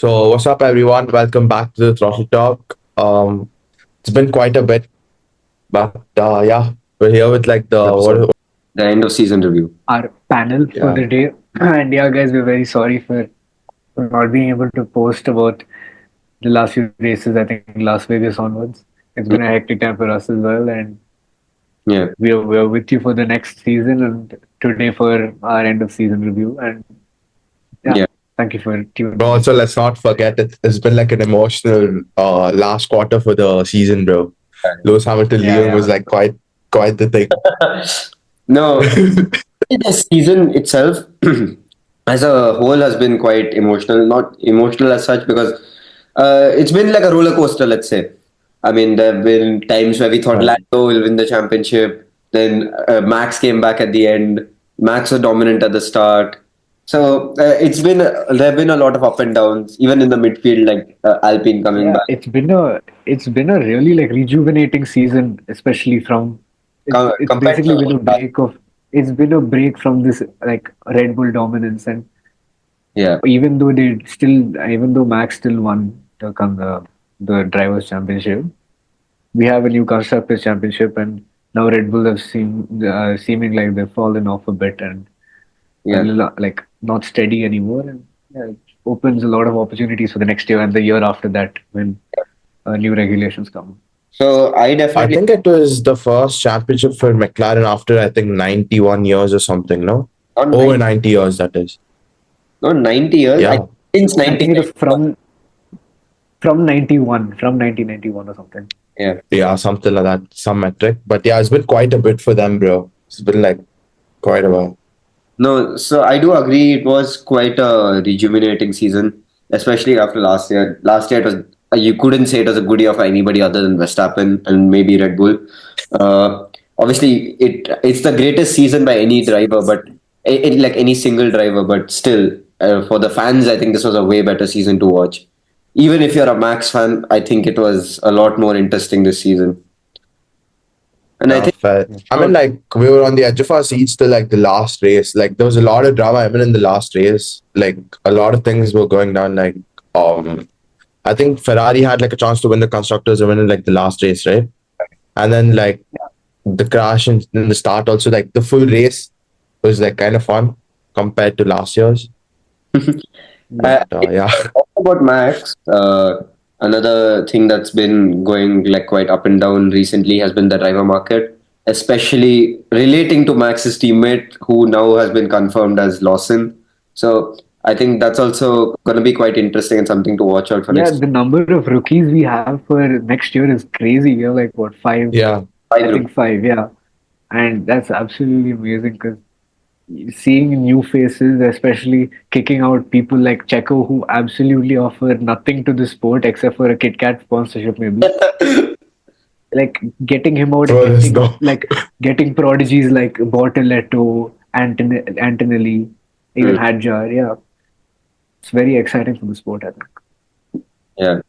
So, what's up, everyone? Welcome back to the Throttle Talk. It's been quite a bit, but yeah, we're here with like the Episode, the end of season review. Our panel for yeah, the day. And yeah, guys, we're very sorry for not being able to post about the last few races. I think Las Vegas onwards. It's been a Mm, hectic time for us as well, and Yeah, we're with you for the next season and today for our end of season review. And yeah, yeah, thank you for but tuning in. also let's not forget it's been like an emotional last quarter for the season, bro. Lewis Hamilton Yeah, leaving yeah, was like quite the thing. no, the season itself as a whole has been quite emotional. Not emotional as such because it's been like a roller coaster. Let's say. I mean, there have been times where we thought Right. Lando will win the championship. Then Max came back at the end. Max was dominant at the start. So there have been a lot of up and downs, even in the midfield, like Alpine coming yeah. back. It's been a really like rejuvenating season, especially from it's Compared basically been to a break of it's been a break from this like Red Bull dominance. And yeah, even though Max still won the drivers' championship, we have a new constructors championship, and now Red Bull have seeming like they've fallen off a bit and a yeah. little like not steady anymore. And yeah, it opens a lot of opportunities for the next year and the year after that when new regulations come. So I I definitely think it was the first championship for McLaren after I think 91 years or something. No, not over 90, 90 years that is. not 90 years. I Yeah, since I think it was 1991. from 91, from 1991 or something. Yeah. yeah, something like that, some metric. But yeah, it's been quite a bit for them, bro. It's been like quite a while. No, so I do agree. It was quite a rejuvenating season, especially after last year. Last year it was you couldn't say it was a good year for anybody other than Verstappen and maybe Red Bull. Obviously, it's the greatest season by any driver, but like any single driver. But still, for the fans, I think this was a way better season to watch. Even if you're a Max fan, I think it was a lot more interesting this season. And I Yeah, think fair. I mean, so. like we were on the edge of our seats till like the last race. Like there was a lot of drama even in the last race. Like a lot of things were going down. Like I think Ferrari had like a chance to win the constructors even in like the last race, right? And then like the crash in the start also like the full race was like kind of fun compared to last year's. But I yeah, talk about Max, another thing that's been going like quite up and down recently has been the driver market, especially relating to Max's teammate who now has been confirmed as Lawson. So I think that's also going to be quite interesting and something to watch out for Yeah, next the number of rookies we have for next year is crazy. We have like what, five? yeah, I five. think five, yeah. And that's absolutely amazing because seeing new faces, especially kicking out people like Checo who absolutely offer nothing to the sport except for a Kit Kat sponsorship, maybe. Like getting him out and bro, there's no getting prodigies like Bortoletto, Antonelli, even Mm, Hadjar. Yeah, it's very exciting for the sport, I think. yeah.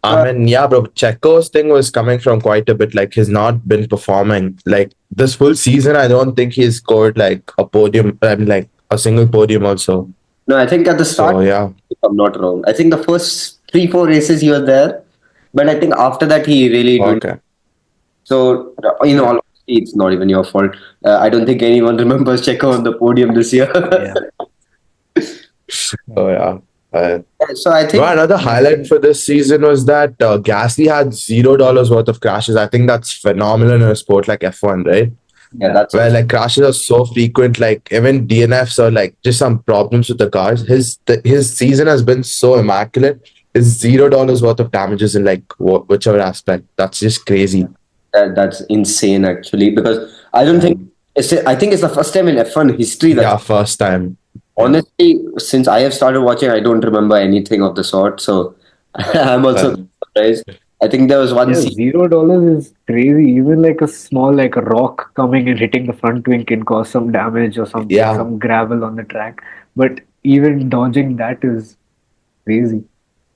I Uh, mean, yeah, bro. Checo's thing was coming from quite a bit. Like he's not been performing. Like this full season, I don't think he's scored like a podium. I mean, like a single podium also. no, I think at the start, So yeah, if I'm not wrong, I think the first three, four races he was there, but I think after that he really didn't. okay. So, in all Yeah, honesty, it's not even your fault. I don't think anyone remembers Checo on the podium this year. yeah. So yeah. So, I Bro, think, another And I highlight think for this season was that Gasly had $0 worth of crashes. I think that's phenomenal in a sport like F1, right? yeah, yeah, that's Where also, like crashes are so frequent, like even DNFs or like just some problems with the cars. His season has been so immaculate. Is $0 worth of damages in like whichever aspect. That's just crazy. that's insane actually because I don't Yeah, think I think it's the first time in F1 history that yeah, first time. Yeah, honestly, since I have started watching, I don't remember anything of the sort. So, I'm also uh, surprised. I think there was one yeah, scene. $0 is crazy. Even like a small like a rock coming and hitting the front wing can cause some damage or something, yeah. some gravel on the track. But even dodging that is crazy.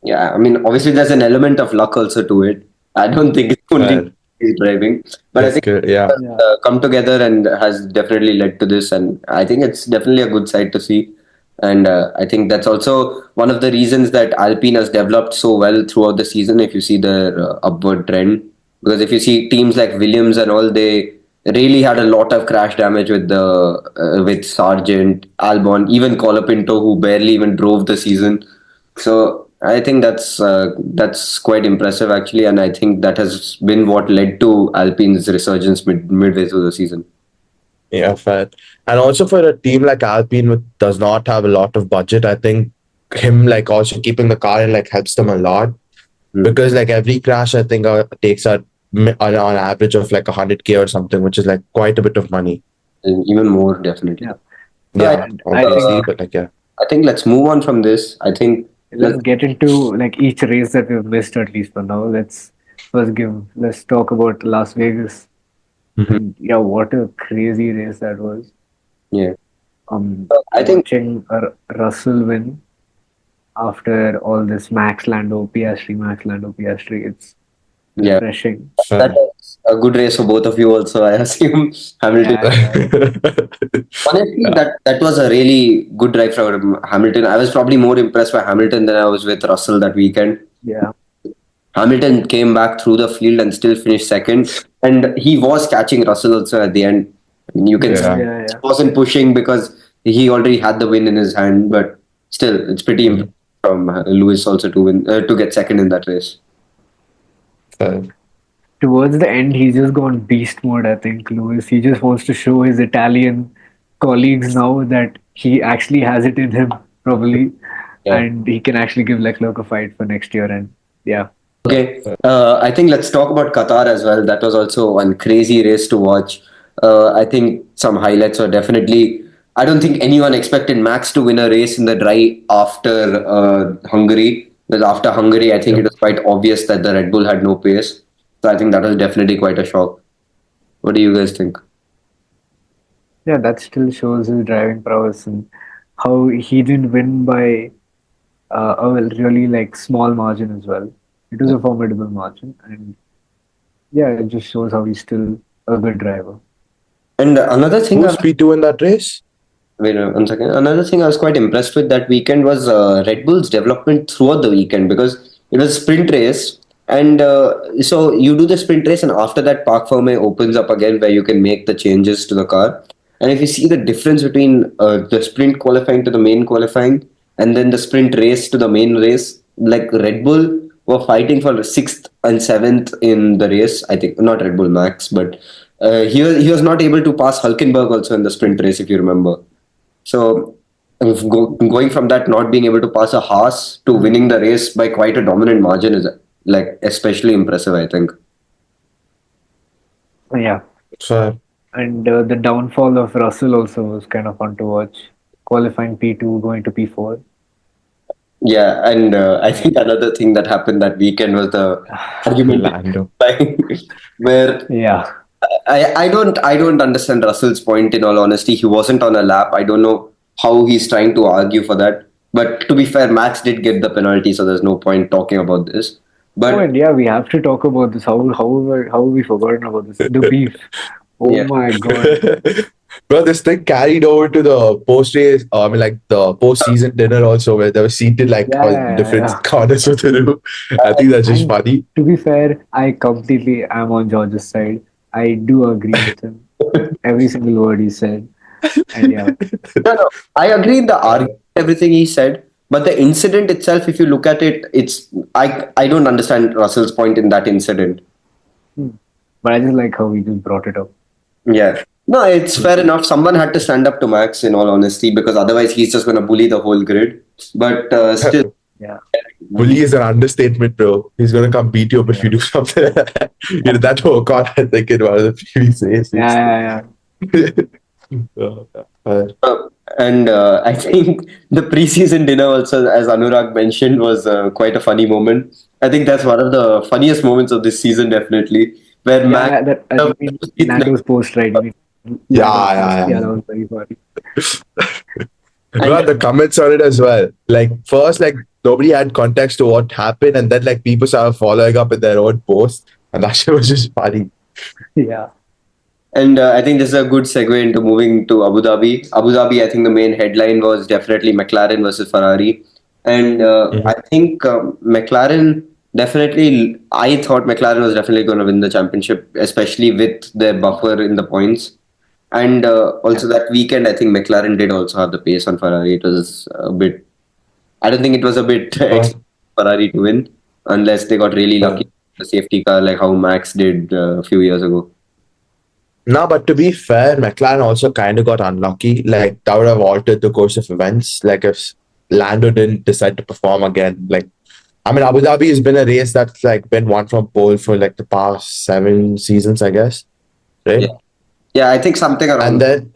Yeah, I mean, obviously, there's an element of luck also to it. I don't think it's only Well, he's driving, but I it's think good. Yeah, it Yeah. has come together and has definitely led to this. And I think it's definitely a good sight to see. And I think that's also one of the reasons that Alpine has developed so well throughout the season. If you see their upward trend, because if you see teams like Williams and all, they really had a lot of crash damage with Sargent, Albon, even Colapinto, who barely even drove the season. So I think that's quite impressive actually, and I think that has been what led to Alpine's resurgence midway through the season. Yeah, fair. And also for a team like Alpine, which does not have a lot of budget, I think him like also keeping the car in like helps them a lot because like every crash, I think takes on average of like 100K or something, which is like quite a bit of money. And even more definitely. Yeah. So Yeah, I obviously, think but like yeah. I think let's move on from this. I think let's get into like each race that we've missed at least for now. Let's talk about Las Vegas. Mhm. And yeah, what a crazy race that was. yeah. I think Watching Russell win after all this Max Lando Piastri, it's yeah, refreshing. that was a good race for both of you also. I assume Hamilton. Honestly, that was a really good drive from Hamilton. I was probably more impressed by Hamilton than I was with Russell that weekend. Yeah, Hamilton came back through the field and still finished second, and he was catching Russell also at the end. I mean, you can see Yeah. he wasn't pushing because he already had the win in his hand, but still, it's pretty impressive from Lewis also to win to get second in that race. towards the end, he's just gone beast mode. I think Lewis. He just wants to show his Italian colleagues now that he actually has it in him, probably, Yeah. and he can actually give Leclerc a fight for next year. And yeah, Okay, I think let's talk about Qatar as well. That was also one crazy race to watch. I think some highlights are definitely. I don't think anyone expected Max to win a race in the dry after Hungary. Because after Hungary, I think it was quite obvious that the Red Bull had no pace. So I think that was definitely quite a shock. What do you guys think? yeah, that still shows his driving prowess and how he didn't win by a really like small margin as well. It was a formidable margin, and yeah, it just shows how he's still a good driver. And another thing, Who's P2 in that race? wait 1 second. Another thing I was quite impressed with that weekend was Red Bull's development throughout the weekend because it was a sprint race. And so you do the sprint race, and after that, Park Ferme opens up again where you can make the changes to the car. And if you see the difference between the sprint qualifying to the main qualifying and then the sprint race to the main race, like Red Bull were fighting for sixth and seventh in the race. I think not Red Bull Max, but he was not able to pass Hulkenberg also in the sprint race, if you remember. So going from that not being able to pass a Haas to winning the race by quite a dominant margin is like especially impressive, I think. Yeah, Fair. and the downfall of Russell also was kind of fun to watch. Qualifying P2, going to P4. Yeah, and I think another thing that happened that weekend was the argument Lando. where Yeah, I don't understand Russell's point. In all honesty, he wasn't on a lap. I don't know how he's trying to argue for that. But to be fair, Max did get the penalty, so there's no point talking about this. But oh, and yeah, we have to talk about this. How have we forgotten about this? The beef. Oh Yeah. my god. Bro, this thing carried over to the post race. I mean, like the post season dinner also, where they were seated like on different corners of the room. I think that's just And funny. to be fair, I completely am on George's side. I do agree with him. Every single word he said. And yeah, no, I agree in the argument, everything he said. But the incident itself, if you look at it, I don't understand Russell's point in that incident. but I just like how he just brought it up. Yeah. No, it's fair enough. Someone had to stand up to Max, in all honesty, because otherwise he's just going to bully the whole grid. But still, Yeah. Bully is an understatement, bro. He's gonna come beat you up if you do something. That work out, I think, in one of the previous races. Yeah. and I think the preseason dinner also, as Anurag mentioned, was quite a funny moment. I think that's one of the funniest moments of this season, definitely, where Max. I mean, Nando's post, right? I mean, Yeah. that was very funny. Bro, the comments on it as well. Like first, like nobody had context to what happened, and then like people started following up in their own posts, and that shit was just funny. Yeah. And I think this is a good segue into moving to Abu Dhabi. Abu Dhabi, I think the main headline was definitely McLaren versus Ferrari. And I Mhm. think McLaren definitely, I thought McLaren was definitely going to win the championship, especially with their buffer in the points. And also that weekend, I think McLaren did also have the pace on Ferrari. It was a bit, I don't think it was a bit But, Ferrari to win unless they got really but lucky with the safety car, like how Max did a few years ago. no, but to be fair, McLaren also kind of got unlucky. Like that would have altered the course of events. Like if Lando didn't decide to perform again. Like I mean, Abu Dhabi has been a race that's like been won from pole for like the past 7 seasons, I guess, right? Yeah. Yeah, I think something And around. then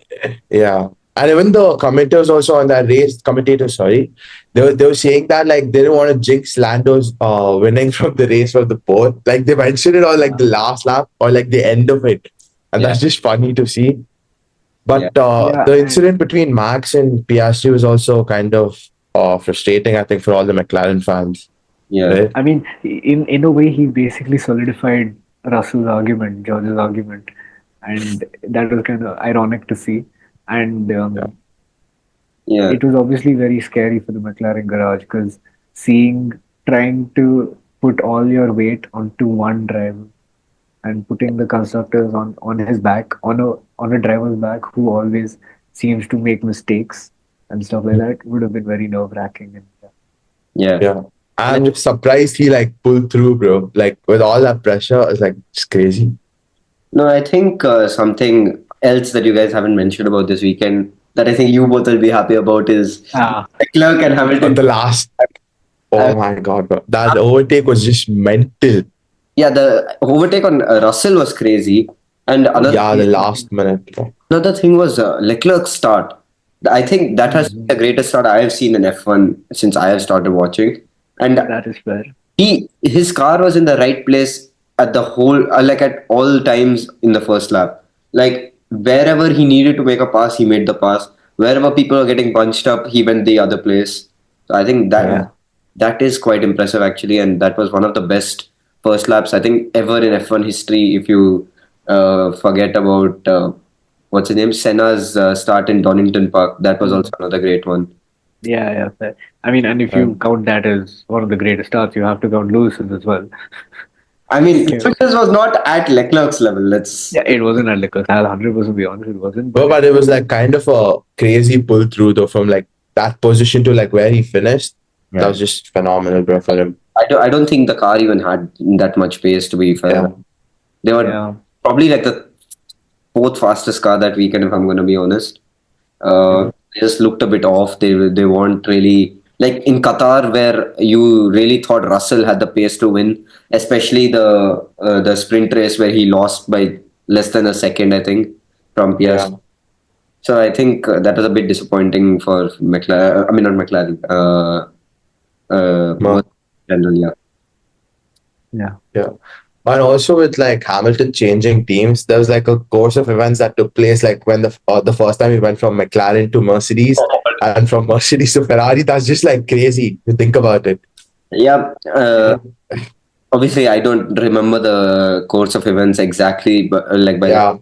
yeah, and even the commentators also on that race, commentators, sorry, they were saying that like they didn't want to jinx Lando's winning from the race from the pole. Like they mentioned it on like the last lap or like the end of it, and Yeah, that's just funny to see. yeah, But Yeah, the and incident between Max and Piastri was also kind of frustrating, I think, for all the McLaren fans, yeah, right? I mean, in a way, he basically solidified Russell's argument, George's argument, and that was kind of ironic to see. And Yeah. yeah, it was obviously very scary for the McLaren garage because seeing trying to put all your weight onto one driver and putting the constructors on his back on a driver's back who always seems to make mistakes and stuff like that would have been very nerve wracking. And yeah. Yeah. And I'm surprised he like pulled through, bro. Like with all that pressure, it's like it's crazy. no, I think something else that you guys haven't mentioned about this weekend that I think you both will be happy about is ah, Leclerc and But Hamilton. the last, Uh, oh my god, bro. That overtake was just mental. yeah, the overtake on Russell was crazy. And Yeah, the last minute. Bro. another thing was Leclerc's start. I think that has been the greatest start I have seen in F1 since I have started watching. And that is fair. his car was in the right place at the whole like at all times in the first lap, like wherever he needed to make a pass he made the pass, wherever people were getting bunched up he went the other place. So I think that Yeah. that is quite impressive actually, and that was one of the best first laps I think ever in F1 history, if you forget about what's his name, Senna's start in Donington Park. That was also another great one. Yeah, yeah, fair. I mean, and if Yeah. you count that as one of the greatest starts, you have to count Lewis's as well. I mean, Okay. Lewis's was not at Leclerc's level. Let's Yeah, it wasn't at Lakers. I'll 100% be honest, it wasn't. No, But but it was like kind of a crazy pull through though from like that position to like where he finished. That yeah, was just phenomenal, bro, for him. I don't think the car even had that much pace, to be fair. Yeah. They were yeah, probably like the fourth fastest car that weekend, if I'm going to be honest. They just looked a bit off. They weren't really like in Qatar, where you really thought Russell had the pace to win, especially the sprint race where he lost by less than a second, I think, from Piastri. Yeah. So I think that was a bit disappointing for McLaren. I mean, not McLaren. Ma- General, yeah. yeah. Yeah. And also with like Hamilton changing teams, there was like a course of events that took place like when the first time he went from McLaren to Mercedes and from Mercedes to Ferrari. That's just like crazy to think about it. Yeah, obviously, I don't remember the course of events exactly, but like by Yeah.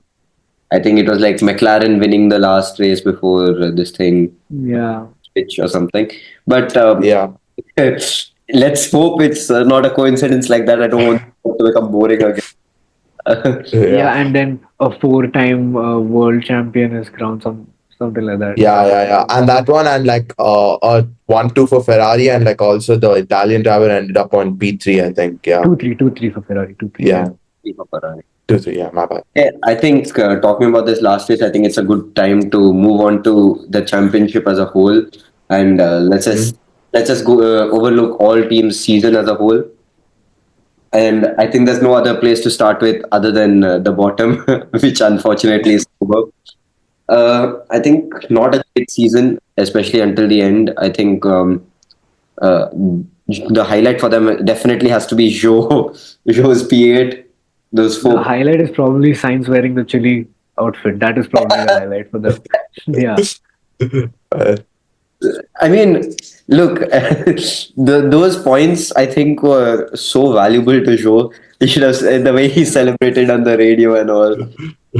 I think it was like McLaren winning the last race before this thing Yeah. pitch or something. But Yeah. let's hope it's not a coincidence like that. I don't want it to become boring again. Yeah, and then a four-time world champion is crowned, something like that. Yeah. And that one and like a 1-2 for Ferrari and like also the Italian driver ended up on P3, I think. Yeah. 2-3 for Ferrari. 2-3. Yeah. 2-3, yeah, my bad. Yeah, I think talking about this last race, I think it's a good time to move on to the championship as a whole, and let's just go overlook all teams' season as a whole. And I think there's no other place to start with other than the bottom, which unfortunately is Sauber. I think not a great season, especially until the end. I think the highlight for them definitely has to be Joe's P8. Those The four. highlight is probably Sainz wearing the chili outfit. That is probably the highlight for them. Yeah. Uh, I mean, look, those points I think were so valuable to Joe. He should have the way he celebrated on the radio and all.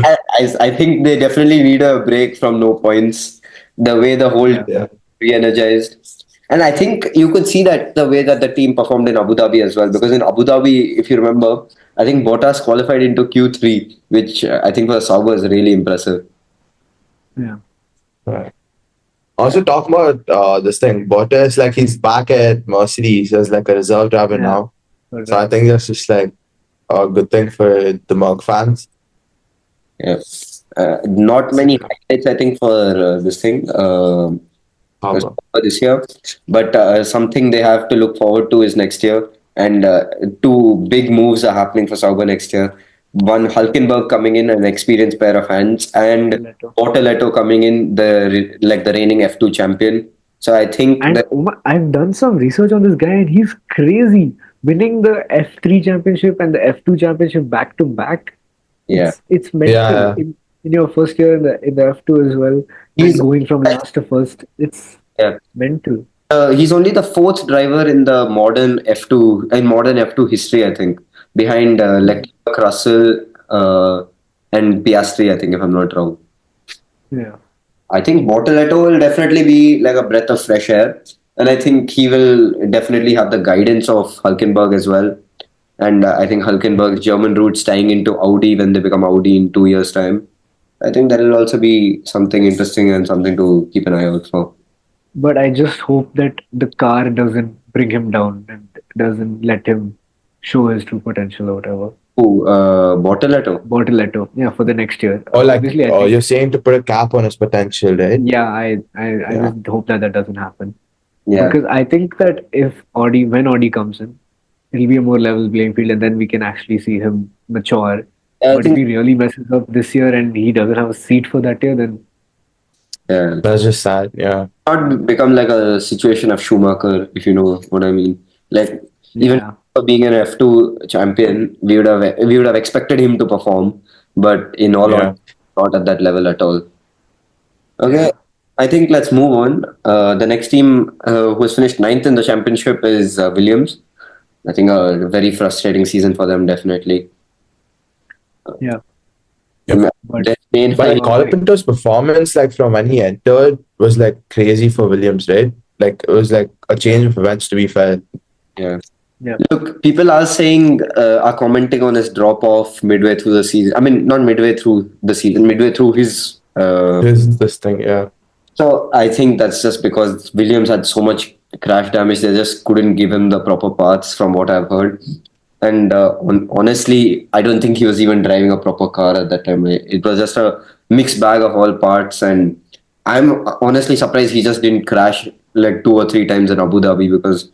I think they definitely need a break from no points. The way the whole Yeah. Yeah. re-energized. And I think you could see that the way that the team performed in Abu Dhabi as well. Because in Abu Dhabi, if you remember, I think Bottas qualified into Q3, which I think for Sauber is really impressive. Yeah. Right. Also, talk about this thing. Bottas, like he's back at Mercedes as like a reserve driver Yeah. now. So I think that's just like a good thing for the Merc fans. Yeah. Not many highlights, I think, for this thing. Harbour. This year, but something they have to look forward to is next year. And two big moves are happening for Sauber next year. One, Hulkenberg coming in, an experienced pair of hands, and Leto. Bortoleto coming in, the reigning F2 champion. So I think And that I've done some research on this guy, and he's crazy. Winning the F3 championship and the F2 championship back to back. yeah, It's mental. Yeah, In your first year in the F2 as well, and he's going from last to first, it's yeah. mental. He's only the fourth driver in the modern F2 history, I think, behind Leclerc, Russell, and Piastri. I think, if I'm not wrong. Yeah. I think Bortoleto will definitely be like a breath of fresh air, and I think he will definitely have the guidance of Hulkenberg as well. And I think Hulkenberg's German roots tying into Audi when they become Audi in 2 years' time. I think that will also be something interesting and something to keep an eye out for. But I just hope that the car doesn't bring him down and doesn't let him show his true potential or whatever. Who, Bortoleto? Bortoleto, yeah, for the next year. or like Obviously, I think, you're saying to put a cap on his potential, right? yeah, I Yeah. just hope that doesn't happen. Yeah. Because I think that when Audi comes in, it'll be a more level playing field, and then we can actually see him mature. I But if think he really messes up this year and he doesn't have a seat for that year, then yeah. That's just sad. Yeah. Not become like a situation of Schumacher, if you know what I mean. Like even yeah, for being an F2 champion, we would have expected him to perform, but in all Yeah. honesty, not at that level at all. yeah. Okay, I think let's move on. The next team who has finished ninth in the championship is Williams. I think a very frustrating season for them, definitely. Yeah. Yep. But Their main But like highlight- Colapinto's performance, like from when he entered, was like crazy for Williams, right? Like it was like a change of events. To be fair, yeah. yeah, Look, people are commenting on his drop off midway through the season. I mean, not midway through the season, midway through his. there's this thing. Yeah. So I think that's just because Williams had so much crash damage, they just couldn't give him the proper parts, from what I've heard. And honestly, I don't think he was even driving a proper car at that time. It was just a mixed bag of all parts, and I'm honestly surprised he just didn't crash like 2 or 3 times in Abu Dhabi, because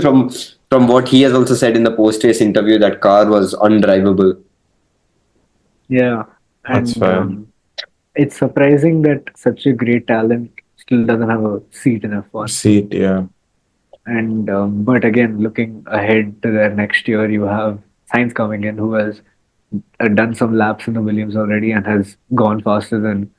from from what he has also said in the post race interview, that car was undrivable. yeah. That's And fair. it's surprising that such a great talent still doesn't have a seat in F1. Seat. Yeah. And but again, looking ahead to their next year, you have Sainz coming in, who has done some laps in the Williams already and has gone faster than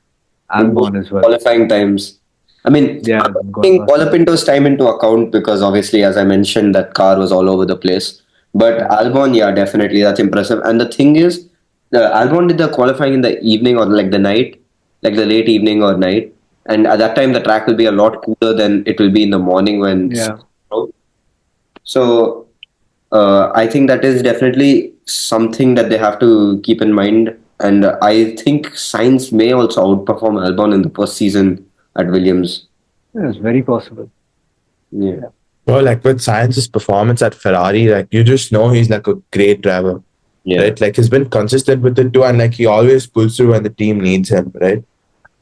Albon as well. Qualifying times. I mean, Yeah, taking Colapinto's time into account, because obviously, as I mentioned, that car was all over the place. But Albon, yeah, definitely, that's impressive. And the thing is, Albon did the qualifying in the evening or like the night, like the late evening or night. And at that time, the track will be a lot cooler than it will be in the morning when. Yeah. So I think that is definitely something that they have to keep in mind. And I think Sainz may also outperform Albon in the first season at Williams. Yeah, it's very possible. Yeah. Well, like with Sainz's performance at Ferrari, like you just know he's like a great driver, right? Like he's been consistent with it too, and like he always pulls through when the team needs him, right?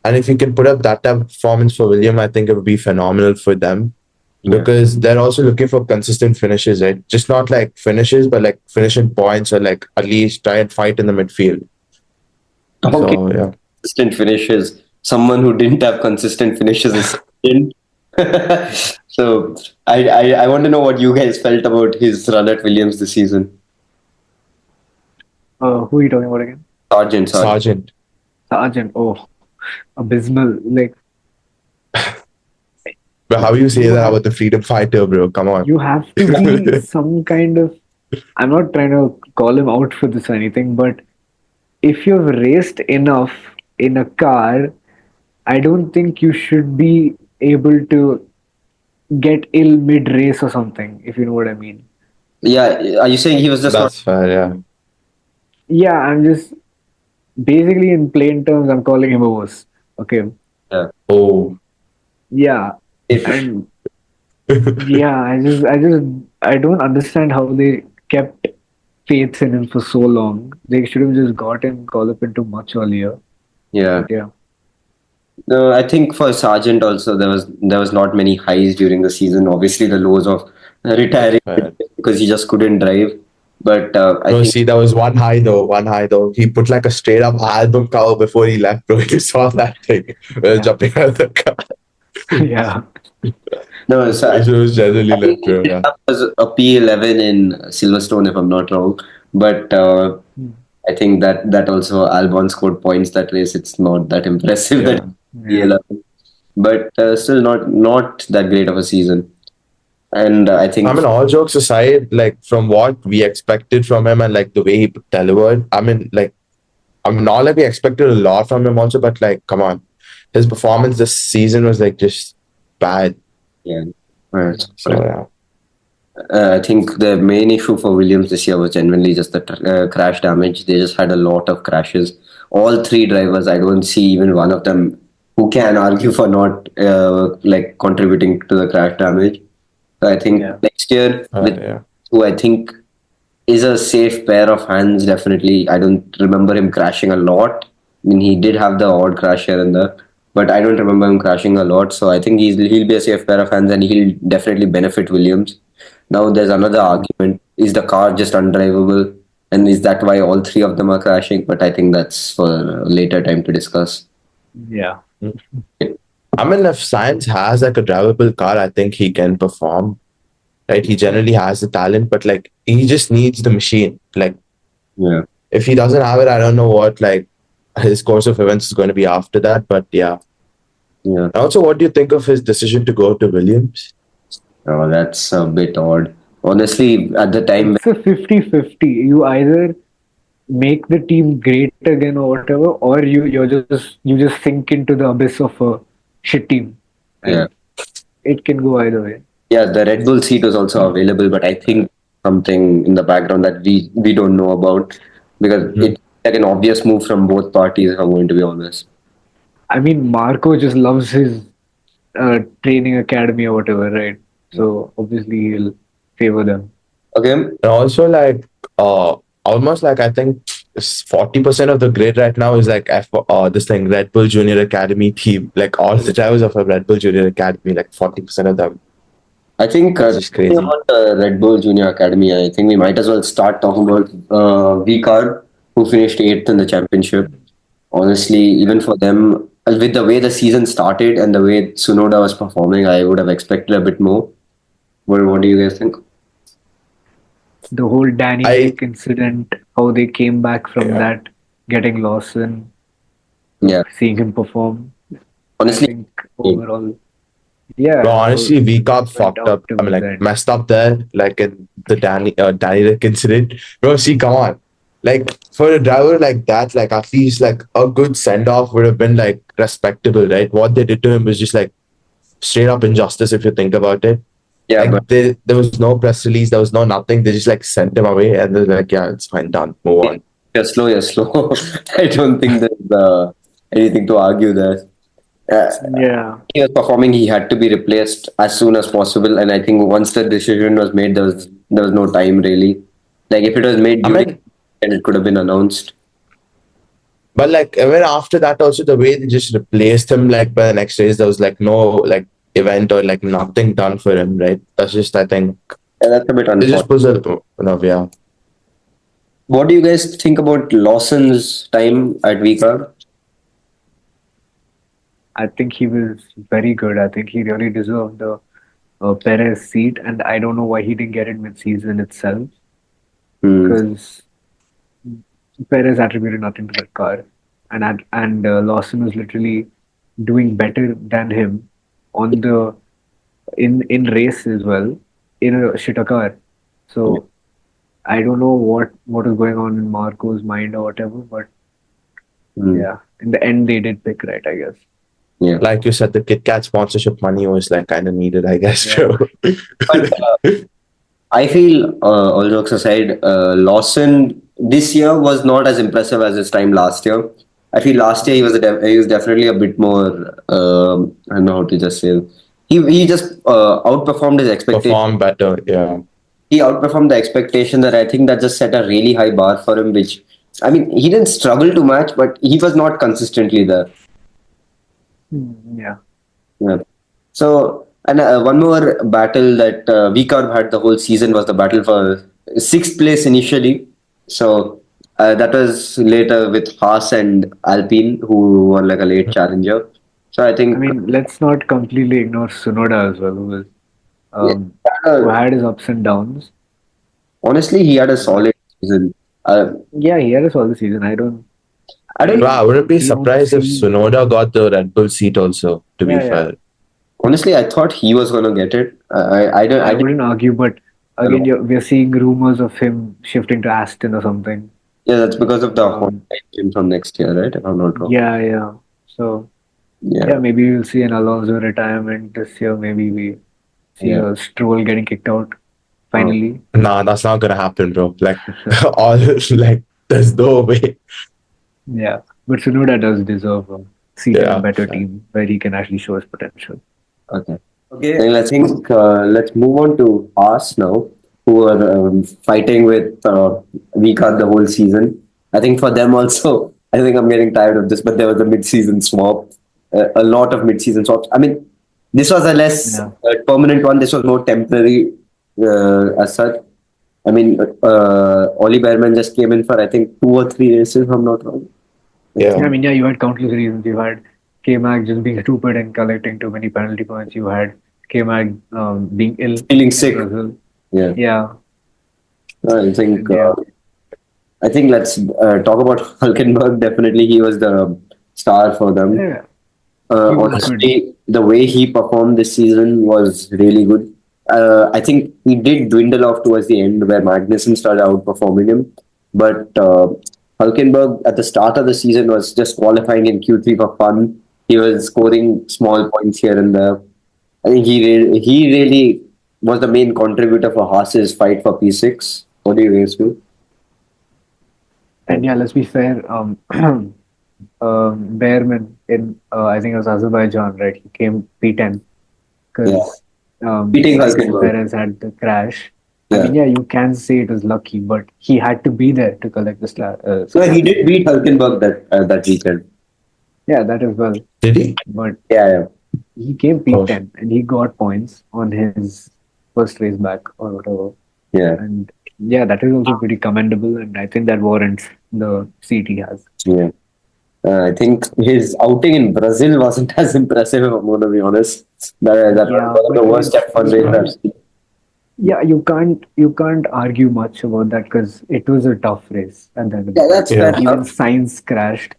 And if he can put up that type of performance for William, I think it would be phenomenal for them. Because they're also looking for consistent finishes, right? Just not like finishes, but like finishing points, or like at least try and fight in the midfield. Okay. So yeah, Consistent finishes. Someone who didn't have consistent finishes is in. So I want to know what you guys felt about his run at Williams this season. Who are you talking about again? Sargent. Sargent. Oh, abysmal. Like but how you say that about the freedom fighter, bro? Come on. you have to be some kind of. I'm not trying to call him out for this or anything, but if you've raced enough in a car, I don't think you should be able to get ill mid race or something, if you know what I mean. Yeah, are you saying he was just not? That's fair. Yeah. Yeah, I'm just basically in plain terms, I'm calling him a wuss. Okay. Yeah. Oh. Yeah. If, And yeah, I don't understand how they kept faith in him for so long. They should have just got him called up into much earlier. yeah. But yeah. No, I think for Sargent also there was not many highs during the season. Obviously, the lows of That's retiring fair. because he just couldn't drive. But I No, think see, there was one high though. One high though. He put like a straight up album cover before he left, bro. You saw that thing. Yeah. Jumping out of the car. Yeah. no. So It was generally I think left, he bro. did Yeah. have a P11 in Silverstone, if I'm not wrong. But Hmm. I think that also Albon scored points that race. It's not that impressive that Yeah. Yeah. P11, but still not that great of a season. And I I think mean, all jokes aside, like from what we expected from him and like the way he delivered, I mean, not like we expected a lot from him also, but like, come on, his performance this season was like just bad. yeah. So yeah, I think the main issue for Williams this year was genuinely just the crash damage. They just had a lot of crashes. All three drivers, I don't see even one of them who can argue for not like contributing to the crash damage. So I think Yeah. next year, with yeah. who I think is a safe pair of hands, definitely. I don't remember him crashing a lot. I mean, he did have the odd crash here and there, but I don't remember him crashing a lot. So I think he'll be a safe pair of hands and he'll definitely benefit Williams. Now, there's another argument. Is the car just undrivable? And is that why all three of them are crashing? But I think that's for a later time to discuss. Yeah. I mean, if Science has like a drivable car, I think he can perform. Right? He generally has the talent, but like he just needs the machine. Like Yeah. if he doesn't have it, I don't know what like his course of events is going to be after that. But yeah. Yeah. Also, what do you think of his decision to go to Williams? Oh, that's a bit odd. Honestly, at the time, It's a 50-50. You either make the team great again or whatever, or you just sink into the abyss of a shit team. yeah. And it can go either way. Yeah, the Red Bull seat was also available, but I think something in the background that we don't know about because it's like an obvious move from both parties, if I'm going to be honest. I mean, Marco just loves his training academy or whatever, right? So obviously he'll favor them. Okay. And also, like, almost like I think 40% of the grid right now is like this thing Red Bull Junior Academy team. Like all the drivers of a Red Bull Junior Academy, like 40% of them. I think That's just talking crazy. about the Red Bull Junior Academy, I think we might as well start talking about V-Card, who finished eighth in the championship. Honestly, even for them, with the way the season started and the way Tsunoda was performing, I would have expected a bit more. What do you guys think? The whole Danny I Rick incident, how they came back from yeah. that, getting lost and Yeah, seeing him perform. I honestly, think overall, yeah, But honestly, V Cup went fucked out up. I mean, towards the like end. messed up there, like in the Danny Rick incident. Bro, see, come on. Like for a driver like that, like at least like a good send off would have been like respectable, right? What they did to him was just like straight up injustice if you think about it. yeah, but Like there was no press release, there was no nothing. They just like sent him away and they're like, yeah, it's fine, done, move on. you're slow, you're slow. I don't think there's anything to argue there. Uh, Yeah, he was performing, he had to be replaced as soon as possible. And I think once the decision was made, there was no time really. Like if it was made I during, mean, and it could have been announced. but like even after that, also the way they just replaced him, like by the next days, there was like no like event or like nothing done for him, right? That's just I think And that's a bit it just unfortunate. puts a yeah. What do you guys think about Lawson's time at Vika? I think he was very good. I think he really deserved the Perez seat, and I don't know why he didn't get it mid-season itself Hmm. because Perez attributed nothing to that car, and Lawson was literally doing better than him on the in race as well in a shitter car. So I don't know what is going on in Marco's mind or whatever, but Yeah. In the end, they did pick right, I guess. Yeah. Like you said, the Kit Kat sponsorship money was like kind of needed, I guess. Yeah. Too. But I feel, all jokes aside, Lawson this year was not as impressive as his time last year. I feel last year he was definitely a bit more. I don't know how to just say. He just outperformed his expectation. Perform better, yeah. He outperformed the expectation that I think that just set a really high bar for him. Which I mean, he didn't struggle to match, but he was not consistently there. Yeah. Yeah. So, and one more battle that VCarb had the whole season was the battle for sixth place initially. So that was later with Haas and Alpine, who were like a late challenger. So I I think, mean, let's not completely ignore Sunoda as well, who was yeah, who uh, had his ups and downs. honestly, he had a But solid season. yeah, he had us all the season. I don't, I don't Wow, I wouldn't be don't surprised if see. Sonoda got the Red Bull seat also, to be Yeah, yeah. fair. honestly, I thought he was gonna get it. I I didn't. wouldn't argue, but again, we're seeing rumors of him shifting to Aston or something. Yeah, that's because of the Honda Um, engine from next year, right? If I'm not wrong. yeah, yeah. So Yeah, yeah, maybe we'll see an Alonso retirement this year. Maybe we see yeah. a Stroll getting kicked out Uh, finally. Nah, that's not gonna happen, bro. Like, all like, there's no way. Yeah, but Tsunoda does deserve a seat in a Yeah, better team where he can actually show his potential. Okay. Okay. Then I think let's move on to Haas now, who are fighting with Vika the whole season. I think for them also, I think I'm getting tired of this, but there was a mid-season swap, a lot of mid-season swaps. I mean, this was a less Yeah. permanent one. This was more temporary as such. I mean, Ollie Behrman just came in for I think 2 or 3 races, if I'm not wrong. Yeah, I yeah. mean, yeah, you had countless reasons. You had K-Mag just being stupid and collecting too many penalty points. You had K-Mag being ill Feeling in sick. Brazil. Yeah. Yeah, I think and yeah, let's talk about Hulkenberg. Definitely, he was the star for them. yeah, he was good. Honestly, the way he performed this season was really good. I think he did dwindle off towards the end where Magnussen started outperforming him. But Hulkenberg at the start of the season was just qualifying in Q3 for fun. He was scoring small points here and there. I think he really was the main contributor for Haas's fight for P6. What do you guys do? And yeah, let's be fair. Behrman in I think it was Azerbaijan, right? He came P10 because Beating Sergio Hulkenberg. Perez had the crash. I Yeah. mean, yeah, you can say it was lucky, but he had to be there to collect the So he score. did beat Hulkenberg that weekend. Yeah, that as well. Did he? But Yeah, he came Oh, P10 and he got points on his first race back or whatever. yeah, And yeah, that is also pretty commendable, and I think that warrants the seat he has. yeah. I think his outing in Brazil wasn't as impressive, if I'm going to be honest. That Yeah, was one of the but worst F1 races I've seen. yeah, you can't argue much about that because it was a tough race at the end of the Yeah, day. that's Yeah. fair Even enough. Sainz crashed.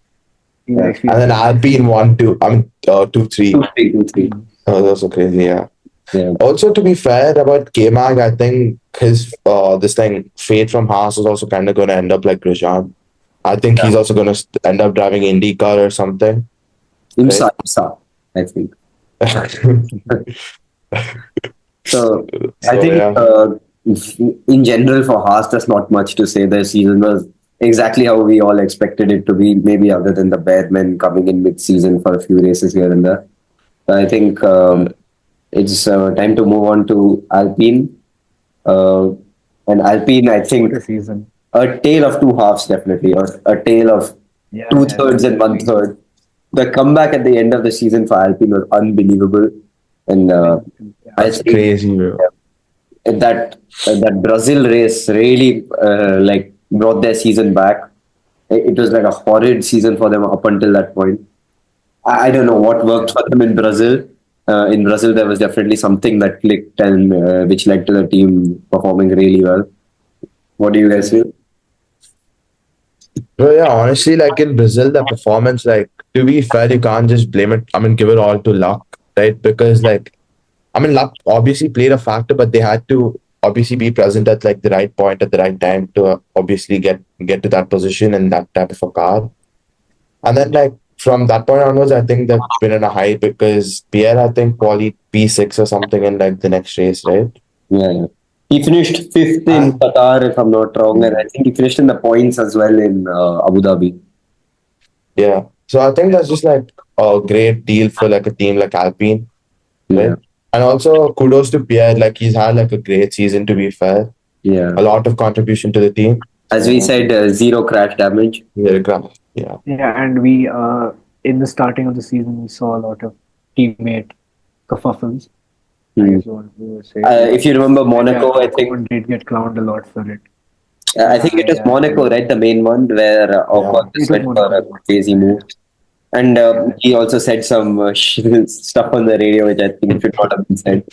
He was Yeah. actually And then Alpine 1-2. I mean, 2-3. 2-3, 2-3. Oh, that's so crazy. Yeah. Yeah. Also, to be fair about K-Mag, I think his this thing fate from Haas is also kind of going to end up like Grosjean. I think he's also going to end up driving IndyCar or something. IMSA, I think. So I think yeah. in general for Haas, there's not much to say. Their season was exactly how we all expected it to be, maybe other than the Behrman coming in mid-season for a few races here and there. So I think it's time to move on to Alpine. And Alpine, I think, what a season. a tale of two halves, definitely, or a tale of Yeah, two-thirds and one-third. The comeback at the end of the season for Alpine was unbelievable. And I That's think crazy, bro. that Brazil race really brought their season back. It was like a horrid season for them up until that point. I don't know what worked for them in Brazil. In Brazil, there was definitely something that clicked and which led to the team performing really well. What do you guys feel? But yeah, honestly, like in Brazil, the performance, like to be fair, you can't just blame it. I mean, give it all to luck, right? Because like, I mean, luck obviously played a factor, but they had to obviously be present at like the right point at the right time to obviously get to that position and that type of a car. And then like from that point onwards, I think they've been in a high because Pierre, I think, quali P6 or something in like the next race, right? Yeah. He finished fifth in And Qatar, if I'm not wrong, and I think he finished in the points as well in Abu Dhabi. yeah, so I think that's just like a great deal for like a team like Alpine, Yeah. right? And also kudos to Pierre, like he's had like a great season to be fair. Yeah. A lot of contribution to the team. As we said, zero crash damage. Yeah. Yeah, and we in the starting of the season we saw a lot of teammate kerfuffles. I Hmm. guess what we would say. If you remember And yeah, Monaco, I think Ocon did get clowned a lot for it. I think it was Yeah, Monaco, right? The main one where Yeah. Ocon just it was went for a Monaco. crazy move. And Yeah, he also said some stuff on the radio, which I think should not have been said.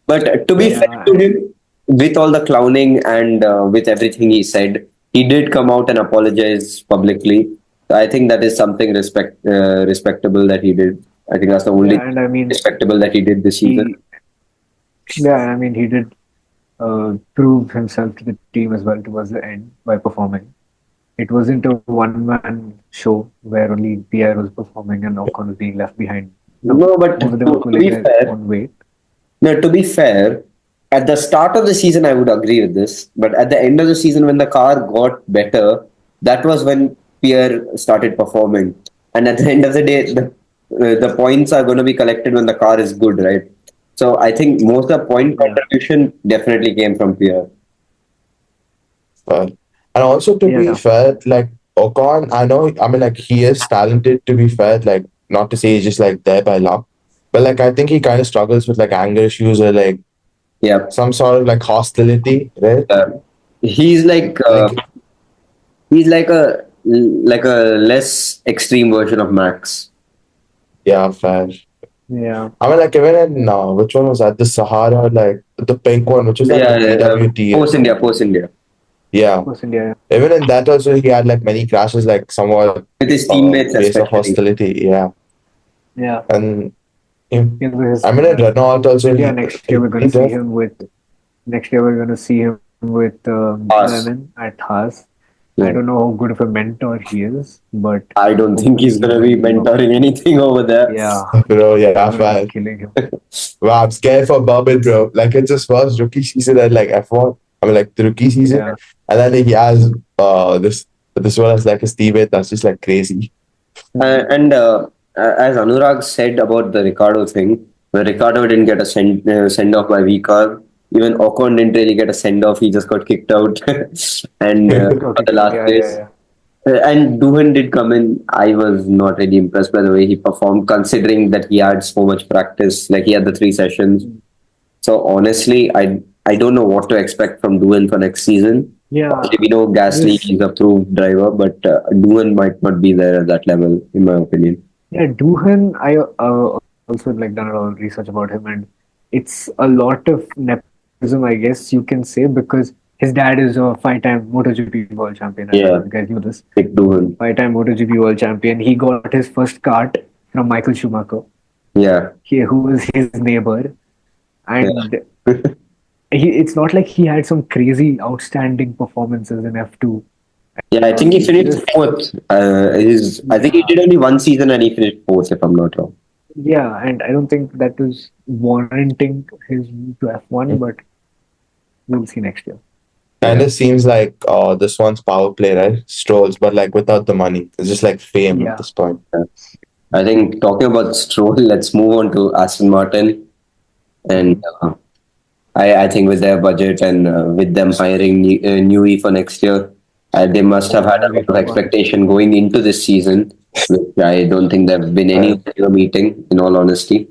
But to be fair yeah, to him, with all the clowning and with everything he said, he did come out and apologize publicly. So I think that is something respectable that he did. I think that's the only yeah, and I mean respectable that he did this season. he, yeah, I mean he did prove himself to the team as well towards the end by performing. It wasn't a one-man show where only Pierre was performing and Ocon was being left behind. No, No, but both of them were to pulling be their fair, own weight. no, to be fair, at the start of the season, I would agree with this. But at the end of the season, when the car got better, that was when Pierre started performing. And at the end of the day, the points are going to be collected when the car is good, right? So I think most of the point Yeah, contribution definitely came from Pierre. But and also to be yeah, fair, like Ocon, I mean, like he is talented to be fair, like not to say he's just like there by luck, but like I think he kind of struggles with like anger issues or like Yeah. some sort of like hostility, right? Uh, he's like uh, Like, he's like a less extreme version of Max. yeah, fair. yeah. I mean, like even in which one was that? The Sahara, like the pink one, which was like Yeah, a PWT or post India, something. post India. Yeah, Of India. even in that also he had like many crashes, like somewhat With his teammates based on especially. hostility. Yeah, Yeah. and Yeah, because, I mean in Renault also yeah, he does. next year we're gonna see him with Haas. Lemon at Haas. I Yeah. don't know how good of a mentor he is, but I don't think hopefully he's he's gonna be going to mentoring anything over there. yeah, Bro, he's yeah, gonna be fair. killing him. Wow, I'm scared for Bourbon, bro. Like it's his first rookie season at like F1. I mean like the rookie season. Yeah, And then he has this one as like a teammate that's just like crazy. And as Anurag said about the Ricardo thing, where Ricardo didn't get a send off by VCAR, even Ocon didn't really get a send off. He just got kicked out, and for okay, the last yeah, race. yeah, And Duhan did come in. I was not really impressed by the way he performed, considering that he had so much practice. Like he had the 3 sessions. yeah. So honestly, I don't know what to expect from Duhan for next season. Yeah, Obviously, we know Gasly this is a proved driver, but Duhan might not be there at that level, in my opinion. yeah, Duhan, I also like done a lot of research about him, and it's a lot of nepotism, I guess you can say, because his dad is a five-time MotoGP world champion. I don't know Yeah, if you guys knew this. pick Duhan. Five-time MotoGP world champion. He got his first kart from Michael Schumacher, Yeah, who was his neighbor, yeah, and it's not like he had some crazy outstanding performances in F2. yeah. I think he He finished just fourth. I think he yeah, did only one season and he finished fourth, if I'm not wrong. yeah, and I don't think that was warranting his move to F1, but we'll see next year. Kind Yeah. of seems like this one's power play, right? Strolls, but like without the money. It's just like fame at Yeah, this point. I think talking about Stroll, let's move on to Aston Martin. And I think with their budget and with them hiring Newey for next year, they must have had a that'll be lot of fun. expectation going into this season, which I don't think they've been any meeting, in all honesty.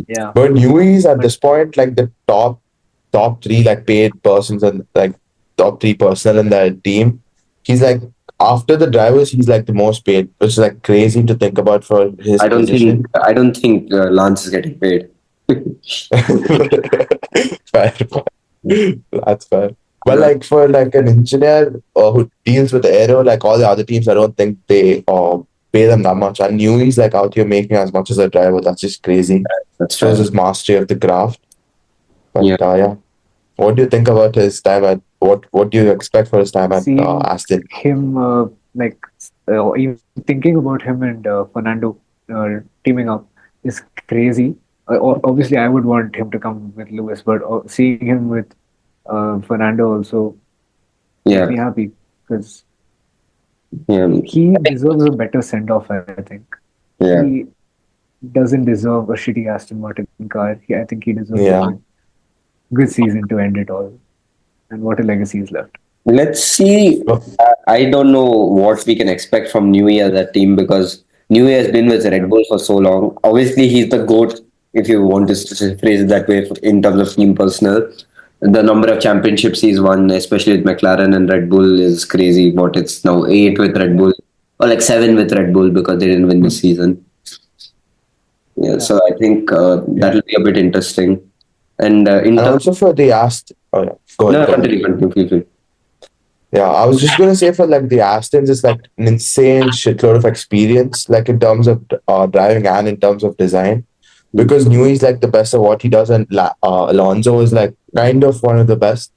Yeah, But Newey is at this point like the top three like paid persons and like top three personnel in that team. He's like after the drivers, he's like the most paid, which is like crazy to think about for his position. I don't think Lance is getting paid. Fair. That's fair. But like for like an engineer who deals with aero, like all the other teams, I don't think they pay them that much. And Newey's like out here making as much as a driver. That's just crazy. That's Shows fair. his mastery of the craft. But Yeah. yeah. What do you think about his time at what do you expect for his time at seeing Aston? him like Even thinking about him and Fernando teaming up is crazy. Obviously, I would want him to come with Lewis, but seeing him with Fernando also makes Yeah, me happy because yeah, he deserves a better send off. I think yeah. he doesn't deserve a shitty Aston Martin car. I think he deserves a Yeah. good season to end it all. And what a legacy is left. Let's see. Well, I don't know what we can expect from Newey as a team because Newey has been with Red Yeah, Bull for so long. Obviously, he's the GOAT, if you want to phrase it that way, in terms of team personnel. The number of championships he's won, especially with McLaren and Red Bull, is crazy. What it's now 8 with Red yeah, Bull, or like 7 with Red Bull because they didn't win this season. Yeah, yeah. so I think yeah. that'll be a bit interesting. And in And terms, also for the Aston, oh yeah, go no, ahead, no, go ahead. continue, feel free. Yeah, I was just gonna say for like the Astons, it's like an insane shitload of experience, like in terms of driving and in terms of design, because Newey is like the best of what he does, and Alonso is like kind of one of the best,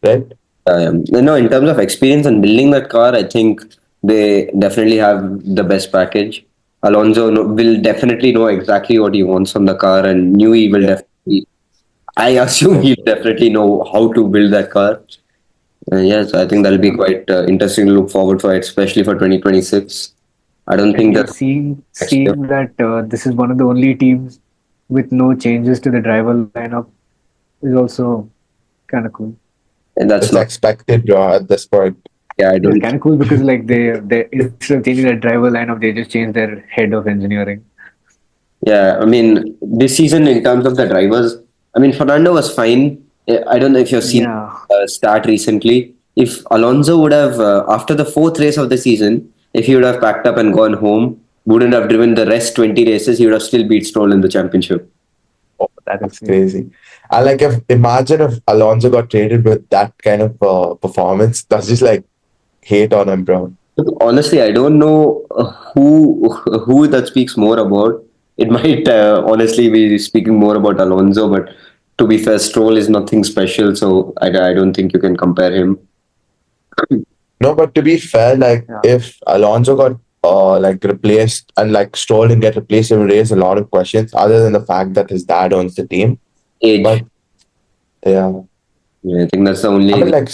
right? No, in terms of experience and building that car, I think they definitely have the best package. Alonso will definitely know exactly what he wants from the car, and Newey will Yeah, definitely. I assume for he'll sure. definitely know how to build that car. Yes, I think that'll be Yeah. quite interesting to look forward for, especially for 2026. I don't And think yeah, that next year. seeing that this is one of the only teams with no changes to the driver lineup is also kind of cool. And that's It's not. expected, bro, at this point. Yeah, I It's don't. kind of cool because like they instead of changing their driver lineup, they just change their head of engineering. Yeah, I mean, this season in terms of the drivers, I mean, Fernando was fine. I don't know if you've seen Yeah, start recently. If Alonso would have, after the fourth race of the season, if he would have packed up and gone home, wouldn't have driven the rest 20 races, he would have still beat Stroll in the championship. Oh, that is that's crazy. crazy. And like, if imagine if Alonso got traded with that kind of performance, that's just like hate on him, bro. Honestly, I don't know who that speaks more about. It might honestly be speaking more about Alonso, but to be fair, Stroll is nothing special, so I don't think you can compare him. No, but to be fair, like Yeah, if Alonso got like replaced and like Stroll didn't get replaced, it would raise a lot of questions other than the fact that his dad owns the team. Age. But yeah, Yeah, I think that's the only I mean reason. like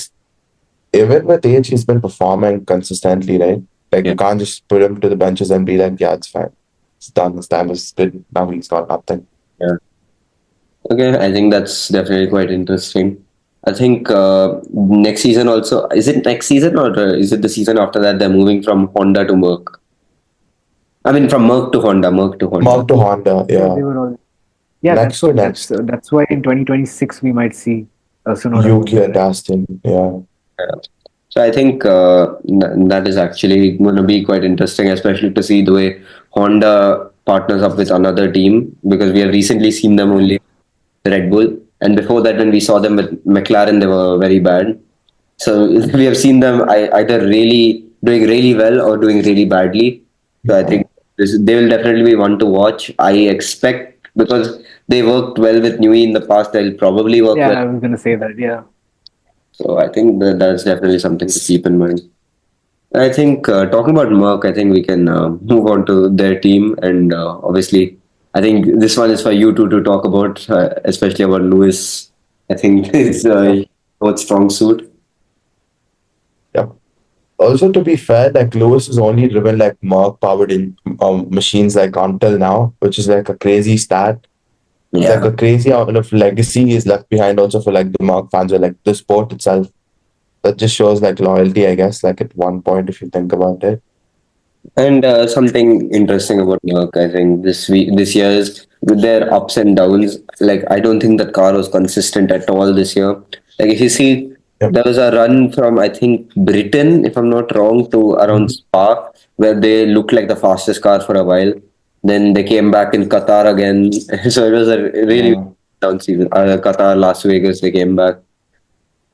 even with age, he's been performing consistently, right? Like Yeah. you can't just put him to the benches and be like, yeah, it's fine, it's done. His time is good. Now he's got nothing. Yeah. Okay, I think that's definitely quite interesting. I think next season also, is it next season or is it the season after that they're moving from Honda to Merc? I mean, from Merc to Honda, Merc to Honda. Mark to Honda, yeah, yeah. they were all. Yeah, that's Next to what next, that's why in 2026 we might see a Sonoda Yuki moving, and right? Aston, yeah. Yeah. So I think that is actually going to be quite interesting, especially to see the way Honda partners up with another team because we have recently seen them Yeah, only with Red Bull, and before that, when we saw them with McLaren, they were very bad. So we have seen them either really doing really well or doing really badly. So I think they will definitely be one to watch. I expect because they worked well with Newey in the past, they'll probably work yeah, well. I was gonna say that. Yeah, So I think that's definitely something to keep in mind. I think talking about Merck, I think we can move on to their team, and obviously, I think this one is for you two to talk about, especially about Lewis. I think it's Yep, both strong suit. yep. Also, to be fair, like Lewis has only driven like Merc powered in machines like until now, which is like a crazy stat. It's like Yeah, a crazy amount of legacy is left behind also for like the Merc fans or like the sport itself. That just shows like loyalty, I guess, like at one point if you think about it. and something interesting about Merck, I think this year is with their ups and downs. Like I don't think that car was consistent at all this year. Like if you see, Yep. there was a run from I think Britain, if I'm not wrong, to around Mhm. Spa, where they looked like the fastest car for a while. Then they came back in Qatar again. So it was a really Yeah. down season. Qatar, Las Vegas, they came back.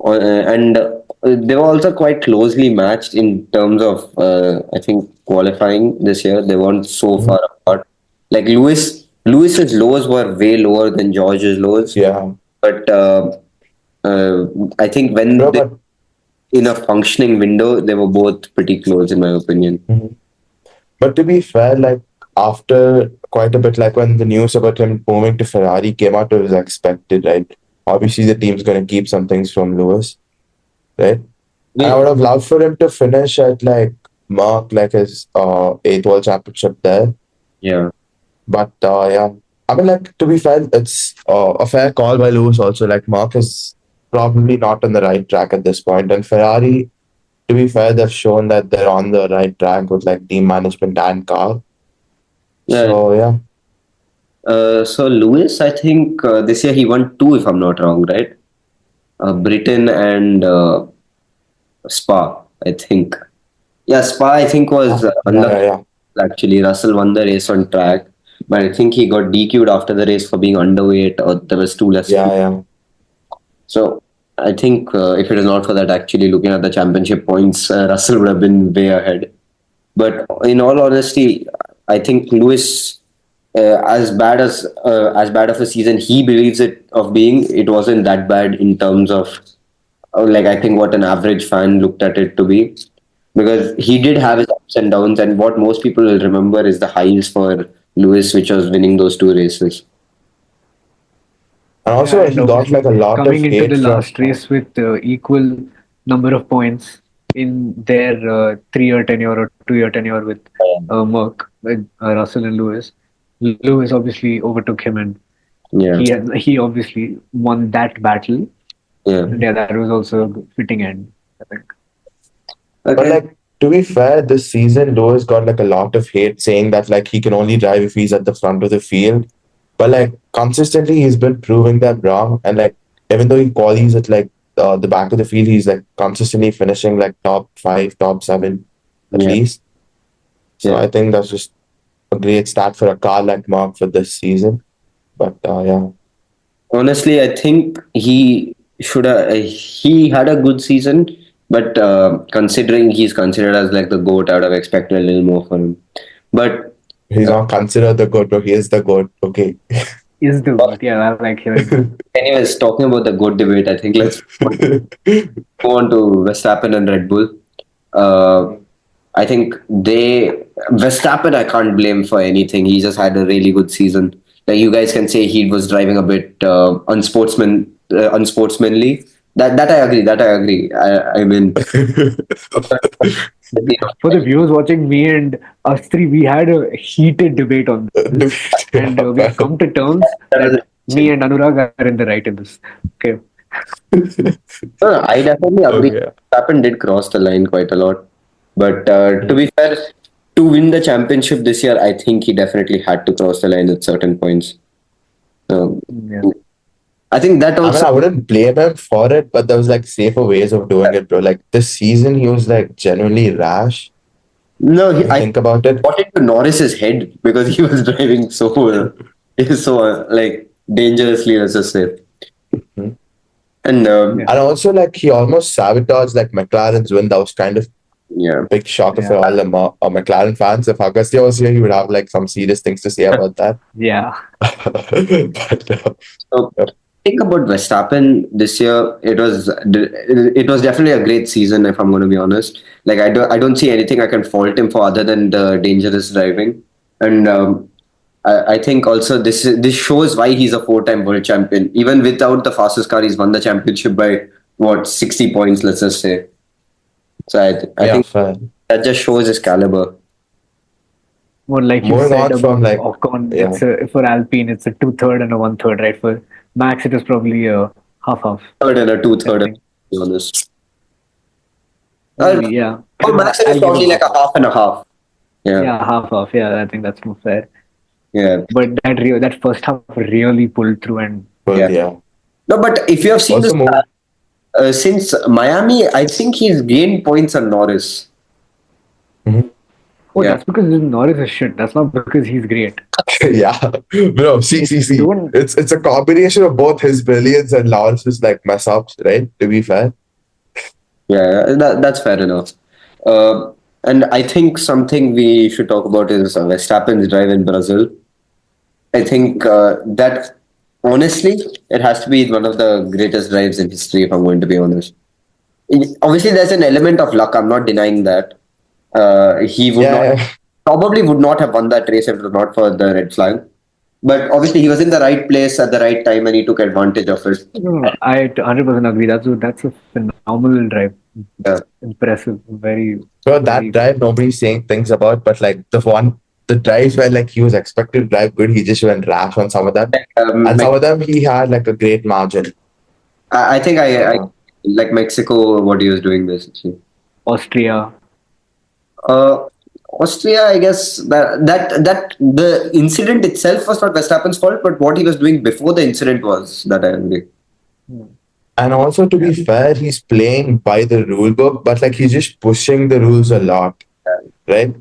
And they were also quite closely matched in terms of I think qualifying this year. They weren't so Mhm. far apart. Like Lewis's lows were way lower than George's lows, Yeah. but uh, I think when Bro, they but in a functioning window, they were both pretty close in my opinion. mhm. But to be fair, like after quite a bit, like when the news about him moving to Ferrari came out, it was expected, right? Obviously, the team's going to keep some things from Lewis, right? And I Yeah, would have loved for him to finish at like mark like his eighth world championship there. yeah, But yeah, I mean, like to be fair, it's a fair call by Lewis. Also, like Mark is probably not on the right track at this point, and Ferrari, to be fair, they've shown that they're on the right track with like team management and car. yeah. So yeah, So Lewis, I think this year he won two, if I'm not wrong, right? Britain and Spa, I think. Yeah, Spa, I think was yeah, yeah, yeah, actually. Russell won the race on track, but I think he got DQ'd after the race for being underweight, or there was two less yeah, speed. yeah. So I think if it is not for that, actually looking at the championship points, Russell would have been way ahead. But in all honesty, I think Lewis, as bad of a season he believes it of being, it wasn't that bad in terms of like I think what an average fan looked at it to be, because he did have his ups and downs, and what most people will remember is the highs for Lewis, which was winning those two races. And Yeah, also, and he got like obviously a lot of coming into hate the from. last race with equal number of points in their 3-year tenure or 2-year tenure with Merck, with Russell and Lewis. Lewis obviously overtook him, and Yeah, he obviously won that battle. yeah. And yeah, that was also a fitting end, I think. But Okay. like to be fair, this season Lewis got like a lot of hate saying that like he can only drive if he's at the front of the field. But like consistently, he's been proving them wrong. And like even though he qualies at like the back of the field, he's like consistently finishing like top five, top seven at Yeah, least. So yeah. I think that's just a great start for a car like Mark for this season. But yeah, Honestly, I think he should have. He had a good season, but considering he's considered as like the goat, I would have expected a little more from him. But he's uh, not considered the GOAT, but he is the GOAT. Okay. Is the word. Yeah, I like hearing that. anyways, talking about the goat debate, I think let's go on to Verstappen and Red Bull. Uh, I think Verstappen, I can't blame for anything. He just had a really good season. Like you guys can say he was driving a bit unsportsmanly. That I agree. That I agree. I mean, For the viewers watching, me and us three, we had a heated debate on this, and we've come to terms that me and Anurag are in the right in this. Okay. no, I definitely agree. Okay. Verstappen did cross the line quite a lot, but to be fair, to win the championship this year, I think he definitely had to cross the line at certain points. So Yeah. I think that I mean, also. I wouldn't blame him for it, but there was like safer ways of doing it, bro. Like this season, he was like genuinely rash. No, If you I think about it, got into Norris's head because he was driving like dangerously, let's just say. Mhm. And Yeah. And also like he almost sabotaged like McLaren's win. That was kind of yeah, big shocker for Yeah. all the McLaren fans. If Agastya was here, he would have like some serious things to say about that. Yeah. But so think about Verstappen this year. It was definitely a great season, if I'm going to be honest. Like I don't see anything I can fault him for other than the dangerous driving. And I think also this shows why he's a four-time world champion. Even without the fastest car, he's won the championship by what 60 points, let's just say. So I yeah, think fair. that just shows his caliber. Well, like you Moving said on from about like Ocon, yeah, for Alpine, it's a 2/3 and a 1/3, right? For Max, it is probably a half, Third and a I two-third, to think. be honest. Maybe, yeah. For Max, it is I'll give him probably like a half and a half. Yeah, Yeah, half. Yeah, I think that's more fair. yeah, But that first half really pulled through, and well, yeah. yeah. No, but if you have seen Also this move. since Miami, I think he's gained points on Norris. oh, Yeah. that's because Norris is shit. That's not because he's great. Yeah, bro. See. Don't It's a combination of both his brilliance and Lawrence's like mess ups, right? To be fair. Yeah, that's fair enough. And I think something we should talk about is Verstappen's drive in Brazil. I think that honestly, it has to be one of the greatest drives in history, if I'm going to be honest. Obviously, there's an element of luck. I'm not denying that. He would Yeah, not yeah. probably would not have won that race if it was not for the red flag. But obviously, he was in the right place at the right time and he took advantage of it. No, I 100% agree. That's a phenomenal drive. Yeah. Impressive. Very, Bro, very that drive nobody's saying things about, but like the drives where like he was expected to drive good, he just went rash on some of them. And some of them he had like a great margin. I think I like Mexico, what he was doing basically. Austria. Uh, Austria, I guess that the incident itself was not Verstappen's fault, but what he was doing before the incident was that I agree. And also, to be fair, he's playing by the rule book, but like he's just pushing the rules a lot, right?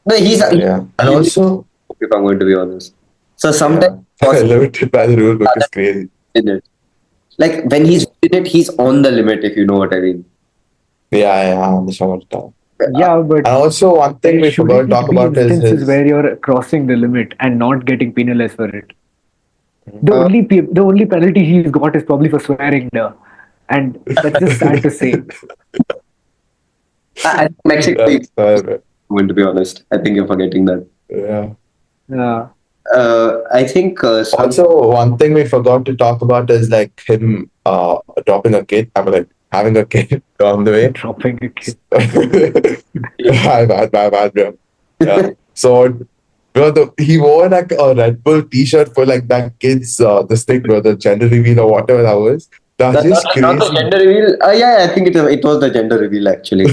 No, Yeah. And also, if I'm going to be honest. So sometimes limited by the rule book is crazy. in it. Like when he's in it, he's on the limit, if you know what I mean. Yeah, I understand what you're talking. Yeah, but And also, one thing we forgot to shouldn't talk be about is instances his. where you're crossing the limit and not getting penalized for it. The Uh, only penalty he's got is probably for swearing there, and that's just sad to say. I think Mexico is That's fair, going to be honest. I think you're forgetting that. yeah. Yeah. I think Also, one thing we forgot to talk about is like him dropping a kid. I mean, like having a kid on the way. Dropping a kid. bad, bro. Yeah. So, bro, he wore like a Red Bull T-shirt for like that kid's this thing, bro, the gender reveal or whatever that was. That's just not the crazy. gender reveal. Yeah, I think it was the gender reveal actually.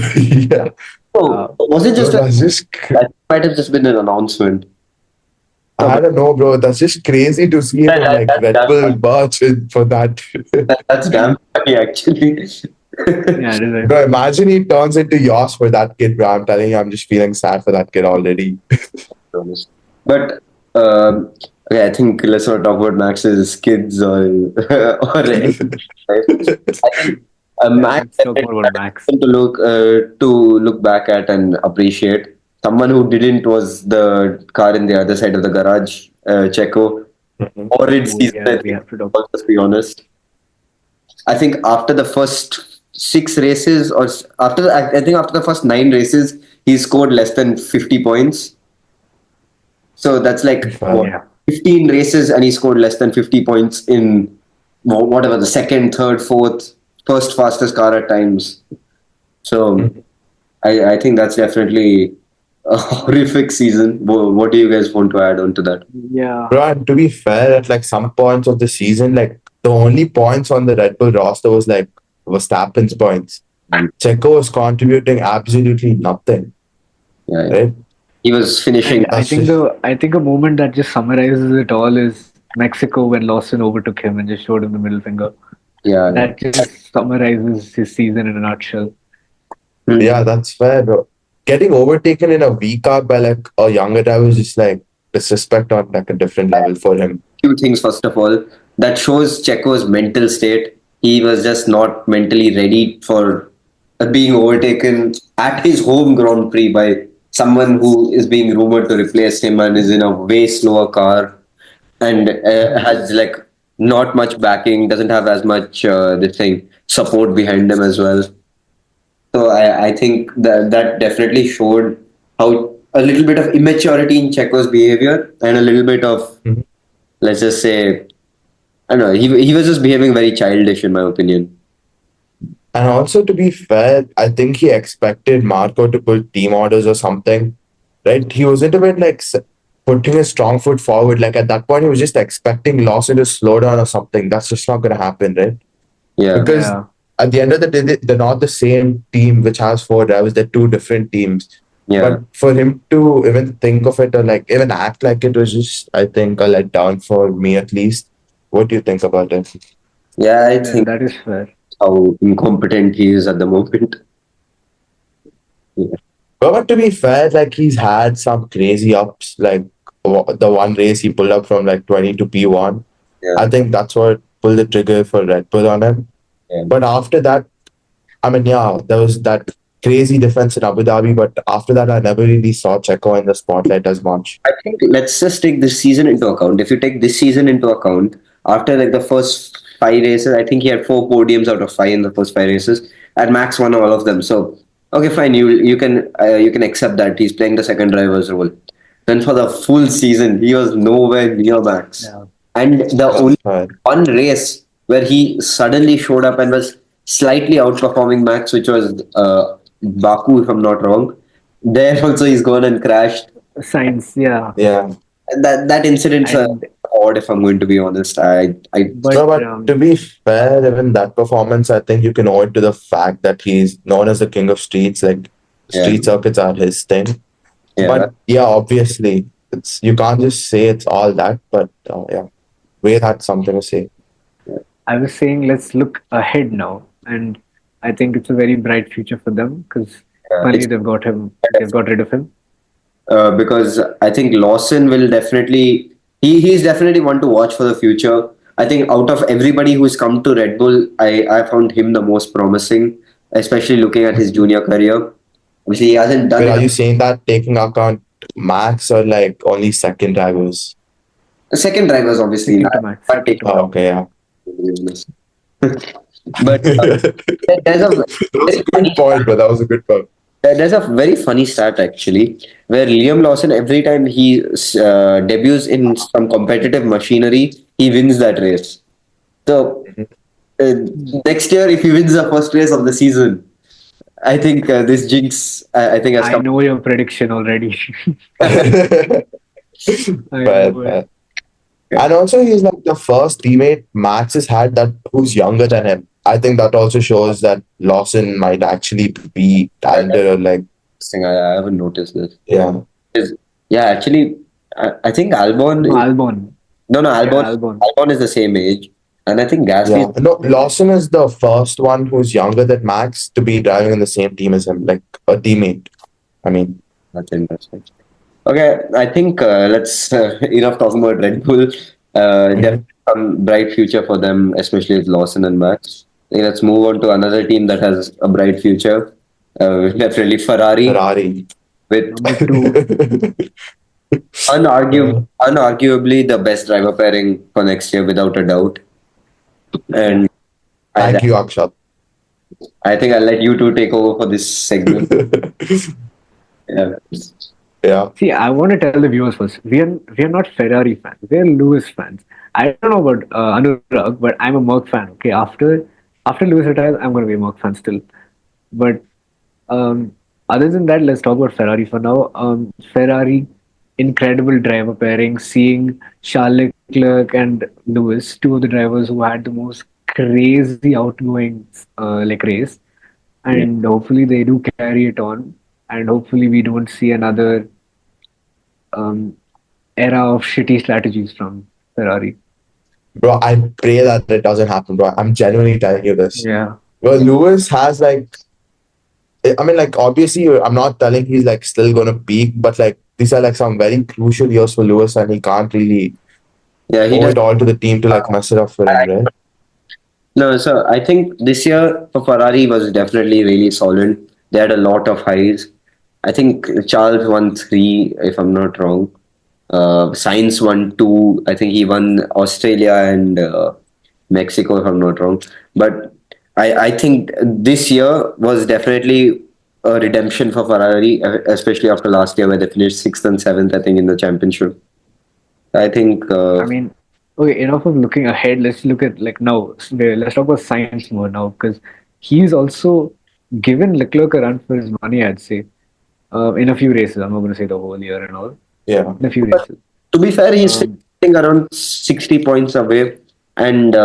Yeah, Oh, was it bro, just that's just. that might have just been an announcement? I don't know, bro. That's just crazy to see him in like Red Bull merch for that. That's damn funny actually. Yeah, it is. Bro, imagine he turns into Yoss for that kid, bro. I'm telling you, I'm just feeling sad for that kid already. But okay, I think let's not talk about Max's kids or anything. I think Max Let's talk more about Max. to look back at and appreciate. Someone who didn't was the car in the other side of the garage, Checo. Horrid season, Yeah, I we think. have to talk. Let's be honest. I think after the first 6 races, or I think after the first 9 races, he scored less than 50 points. So that's like what, Yeah. 15 races, and he scored less than 50 points in whatever the second, third, fourth, first fastest car at times. So I think that's definitely a horrific season. What do you guys want to add on to that? Yeah. Bro, and to be fair, at like some points of the season, like the only points on the Red Bull roster was like Verstappen's points. Checo was contributing absolutely nothing. Yeah. Right? He was finishing. I think a moment that just summarizes it all is Mexico when Lawson overtook him and just showed him the middle finger. Yeah. That just summarizes his season in a nutshell. Yeah, that's fair, bro. Getting overtaken in a V car by like a younger guy was just like disrespect on like a different level for him. Few things. First of all, that shows Checo's mental state. He was just not mentally ready for being overtaken at his home Grand Prix by someone who is being rumored to replace him and is in a way slower car and has like not much backing, doesn't have as much support behind him as well. So I think that definitely showed how a little bit of immaturity in Checo's behavior and a little bit of, let's just say, I don't know, he was just behaving very childish in my opinion. And also, to be fair, I think he expected Marco to pull team orders or something, right? He wasn't even like putting his strong foot forward. Like at that point, he was just expecting Lawson to slow down or something. That's just not going to happen, right? Yeah. Because at the end of the day, they're not the same team which has 4 drivers. They're 2 different teams. Yeah. But for him to even think of it or like even act like it was just, I think, a letdown for me at least. What do you think about it? Yeah, I think that is fair. How incompetent he is at the moment. Yeah. But to be fair, like he's had some crazy ups, like the one race he pulled up from like 20 to P1. Yeah. I think that's what pulled the trigger for Red Bull on him. Yeah. But after that, I mean, yeah, there was that crazy defense in Abu Dhabi, but after that, I never really saw Checo in the spotlight as much. I think let's just take this season into account. If you take this season into account, after like the first 5 races, I think he had 4 podiums out of 5 in the first 5 races, and Max won all of them. So Okay, fine. You can accept that he's playing the second driver's role. Then for the full season, he was nowhere near Max. Yeah. And the only Uh, one race where he suddenly showed up and was slightly outperforming Max, which was Baku, if I'm not wrong. There also he's gone and crashed. Science, yeah. yeah. That incident's And odd, if I'm going to be honest. I No, but but to be fair, even that performance, I think you can owe it to the fact that he's known as the king of streets. Like yeah street circuits are his thing. yeah. But yeah, obviously, it's you can't just say it's all that. But yeah, Wade had something to say. I was saying let's look ahead now, and I think it's a very bright future for them because It's finally they've got rid of him. because I think Lawson will definitely he's definitely one to watch for the future. I think out of everybody who's come to Red Bull, I found him the most promising, especially looking at his junior career. Obviously, he hasn't done But are it. you saying that taking account Max or like only second drivers? The second drivers, obviously, Second to Max. can't take Second to Oh, Max. okay, yeah. but there's a That was very a funny good point, but that was a good point. there's a very funny stat actually, where Liam Lawson every time he debuts in some competitive machinery, he wins that race. So uh, next year, if he wins the first race of the season, I think this jinx I think has I come. know your prediction already. I Fair, know fair. it. And also, he's like the first teammate Max has had that who's younger than him. I think that also shows that Lawson might actually be talented or like, I haven't noticed this. yeah. Yeah, actually, I think Albon. No, Albon. No, no, Yeah, Albon. Albon. Albon is the same age, and I think Gasly. Yeah. No, Lawson is the first one who's younger than Max to be driving in the same team as him, like a teammate. I mean, That's interesting. Okay, I think let's enough talking about Red Bull. Definitely some bright future for them, especially with Lawson and Max. I think let's move on to another team that has a bright future. Definitely Ferrari Ferrari. with Number two. unarguably the best driver pairing for next year, without a doubt. And Thank you, Akshat. I think I'll let you two take over for this segment. Yeah. Yeah. See, I want to tell the viewers first. We are not Ferrari fans. We are Lewis fans. I don't know about Anurag, but I'm a Merc fan. Okay, after Lewis retires, I'm going to be a Merc fan still. But other than that, let's talk about Ferrari for now. Ferrari, incredible driver pairing. Seeing Charles Leclerc and Lewis, two of the drivers who had the most crazy outgoing like race, and hopefully they do carry it on. And hopefully we don't see another um, era of shitty strategies from Ferrari. Bro, I pray that it doesn't happen, bro. I'm genuinely telling you this. Yeah. Well, Lewis has like, I mean, like, obviously, I'm not telling he's like still going to peak, but like, these are like some very crucial years for Lewis, and he can't really Yeah, he owe does. it all to the team to like mess it up for him, right? No, so I think this year for Ferrari was definitely really solid. They had a lot of highs. I think Charles won three, if I'm not wrong. Sainz won two. I think he won Australia and Mexico, if I'm not wrong. But I think this year was definitely a redemption for Ferrari, especially after last year where they finished sixth and seventh, I think, in the championship. I think. I mean, okay, enough of looking ahead. Let's look at like now. Let's talk about science more now because he's also given Leclerc a run for his money, I'd say, in a few races. I'm not going to say the whole year and all. Yeah. In a few races. To be fair, he's Um, sitting around 60 points away. And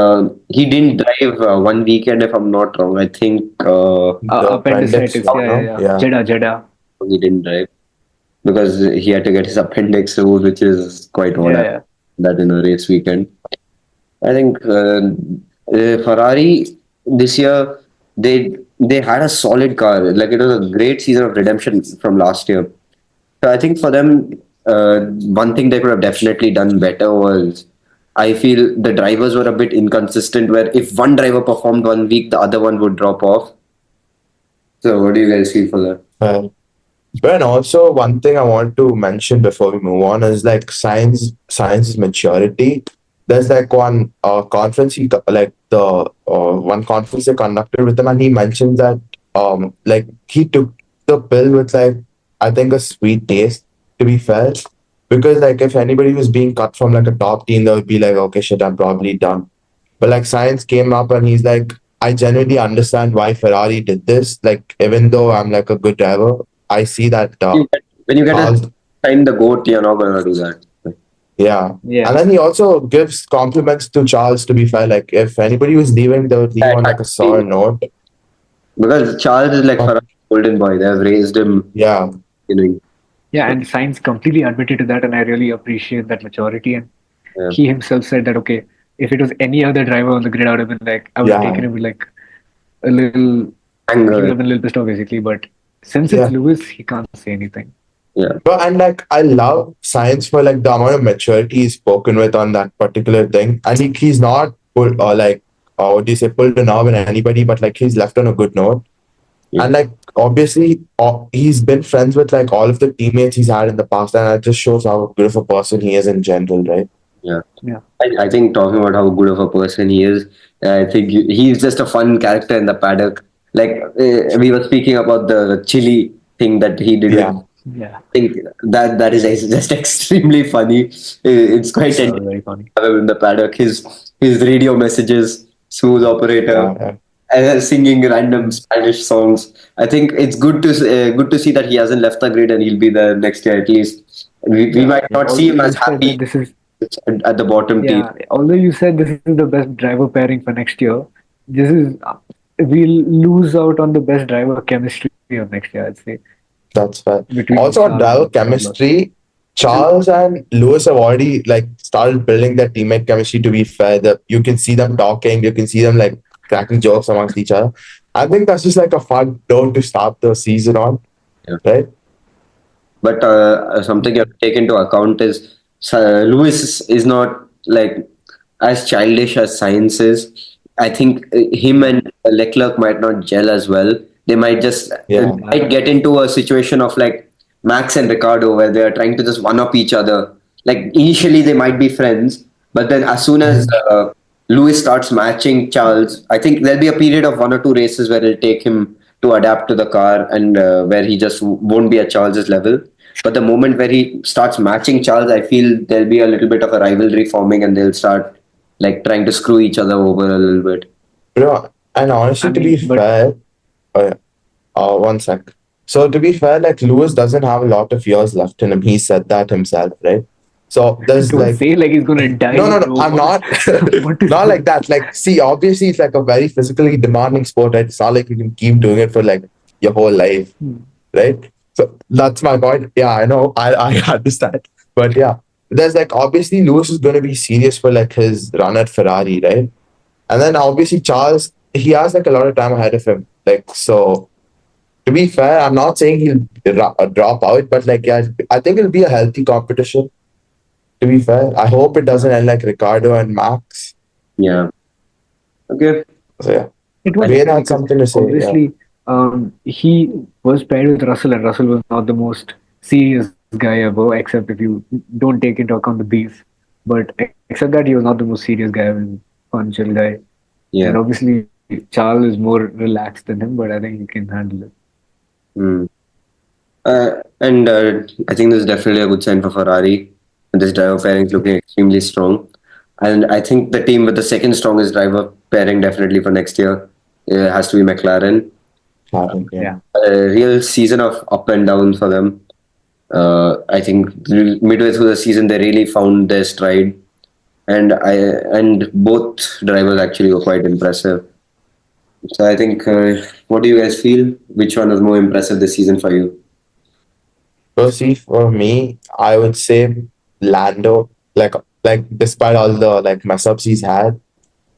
he didn't drive one weekend, if I'm not wrong. I think The appendicitis. appendix one, no? Yeah. Jeddah. he didn't drive because he had to get his appendix removed, which is quite odd. Yeah. That in a race weekend. I think Ferrari this year they had a solid car. Like it was a great season of redemption from last year. So I think for them, one thing they could have definitely done better was I feel the drivers were a bit inconsistent. Where if one driver performed one week, the other one would drop off. So what do you guys feel for that? But also one thing I want to mention before we move on is like science's maturity. There's like one conference like the one conference they conducted with him, and he mentioned that like he took the pill with like I think a sweet taste, to be fair. Because like if anybody was being cut from like a top team, they would be like, okay, shit, I'm probably done. But like Science came up and he's like, I genuinely understand why Ferrari did this. Like even though I'm like a good driver, I see that When you get a Charles, sign the goat, you're not gonna do that. yeah. Yeah. And then he also gives compliments to Charles, to be fair. Like if anybody was leaving, they would leave on like a sour note. Because Charles is like But Ferrari's golden boy. They've raised him, yeah, you know. Yeah, and Sainz completely admitted to that, and I really appreciate that maturity. And Yeah. he himself said that, okay, if it was any other driver on the grid, I would have been like, I would have yeah, taken him with like a little, he would Anger. have been a little pissed off basically. But since it's yeah. Lewis, he can't say anything. Yeah. But and like I love Science for like the amount of maturity he's spoken with on that particular thing. And he's not pulled or like what do you say, pulled a nerve in anybody, but like he's left on a good note. Yeah. And like obviously he's been friends with like all of the teammates he's had in the past, and that just shows how good of a person he is in general, right? Yeah. Yeah. I think talking about how good of a person he is, I think he's just a fun character in the paddock. Like we were speaking about the chili thing that he did Yeah. with. Yeah. I think that is just extremely funny. It's quite That was entertaining very funny. to have him in the paddock. His radio messages, smooth operator, Yeah, singing random Spanish songs. I think it's good to see that he hasn't left the grid and he'll be there next year at least. We might not see him Although as you said happy that this is, at the bottom team. yeah, although you said this is the best driver pairing for next year, this is, we'll lose out on the best driver chemistry of next year, I'd say. that's fair. Between Also on Charles driver and Carlos. chemistry, Charles and Lewis have already like started building their teammate chemistry, to be fair. That you can see them talking, you can see them like cracking jokes amongst each other. I think that's just like a fun note to start the season on. Yeah. Right? But something you have to take into account is Lewis is not like as childish as Science is. I think him and Leclerc might not gel as well. They might just Yeah. might get into a situation of like Max and Ricardo where they are trying to just one up each other. Like initially they might be friends, but then as soon as Lewis starts matching Charles, I think there'll be a period of 1 or 2 races where it'll take him to adapt to the car and where he just won't be at Charles's level. But the moment where he starts matching Charles, I feel there'll be a little bit of a rivalry forming and they'll start like trying to screw each other over a little bit. Bro, and honestly, I to mean, be but- fair, one sec. So to be fair, like Lewis doesn't have a lot of years left in him. He said that himself, right? So there's Don't like say like he's gonna die. no, bro. I'm not. What is Not this? like that. Like, see, obviously, it's like a very physically demanding sport, right? It's not like you can keep doing it for like your whole life, right? So that's my point. Yeah, I know. I understand. But yeah, there's like obviously Lewis is going to be serious for like his run at Ferrari, right? And then obviously Charles, he has like a lot of time ahead of him. Like, so to be fair, I'm not saying he'll drop out, but like, yeah, I think it'll be a healthy competition. To be fair, I hope it doesn't end like Ricardo and Max. Yeah. Okay. So yeah, It was Wayne because had something to say. Yeah. obviously, he was paired with Russell, and Russell was not the most serious guy ever, except if you don't take into account the beef. But except that, he was not the most serious guy, he was a fun, chill guy. And Yeah. obviously, Charles is more relaxed than him, but I think he can handle it. Mm. And I think this is definitely a good sign for Ferrari. This driver pairing is looking extremely strong. And I think the team with the second strongest driver pairing definitely for next year has to be McLaren. Yeah. A real season of up and down for them. I think midway through the season they really found their stride, and both drivers actually were quite impressive. So I think, what do you guys feel? Which one was more impressive this season for you? So see, for me, I would say Lando. Like despite all the like mess ups he's had,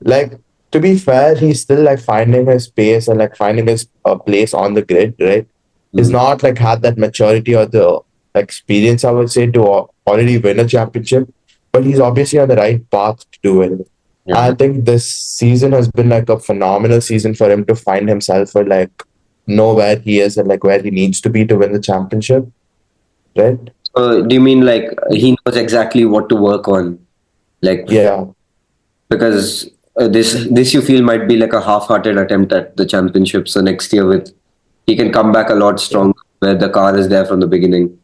like to be fair, he's still like finding his pace and like finding his place on the grid, right? He's not like had that maturity or the experience, I would say, to already win a championship, but he's obviously on the right path to do it. Yeah. I think this season has been like a phenomenal season for him to find himself or like know where he is and like where he needs to be to win the championship, right? Do you mean like he knows exactly what to work on? Like, Yeah, because this you feel might be like a half-hearted attempt at the championship. So next year, with he can come back a lot stronger where the car is there from the beginning.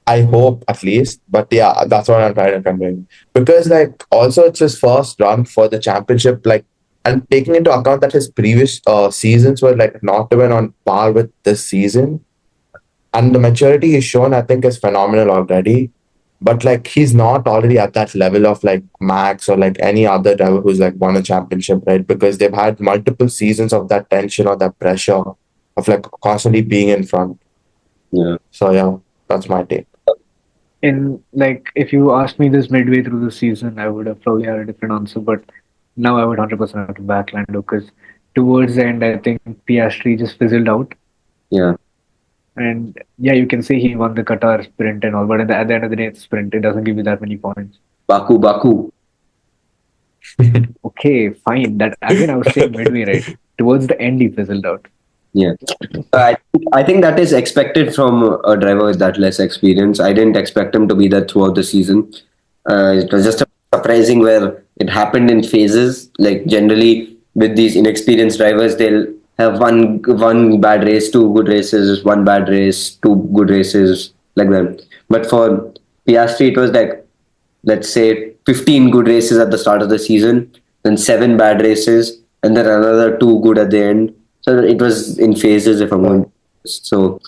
I hope at least, but yeah, that's what I'm trying to convey. Because like also it's his first run for the championship, like, and taking into account that his previous seasons were like not even on par with this season, and the maturity he's shown, I think, is phenomenal already. But like he's not already at that level of like Max or like any other driver who's like won a championship, right? Because they've had multiple seasons of that tension or that pressure of like constantly being in front. Yeah. So yeah, that's my take. In like, if you asked me this midway through the season, I would have probably had a different answer. But now I would 100% have to back Lando because towards the end, I think Piastri just fizzled out. Yeah. And yeah, you can say he won the Qatar sprint and all, but at the end of the day, it's sprint. It doesn't give you that many points. Baku. Okay, fine. That again, I was saying midway, right? Towards the end, he fizzled out. Yeah. I think that is expected from a driver with that less experience. I didn't expect him to be that throughout the season. It was just surprising where it happened in phases. Like generally with these inexperienced drivers, they'll have one bad race, two good races, one bad race, two good races, like that. But for Piastri, it was like, let's say 15 good races at the start of the season, then 7 bad races, and then another 2 good at the end. So it was in phases, if I'm going. So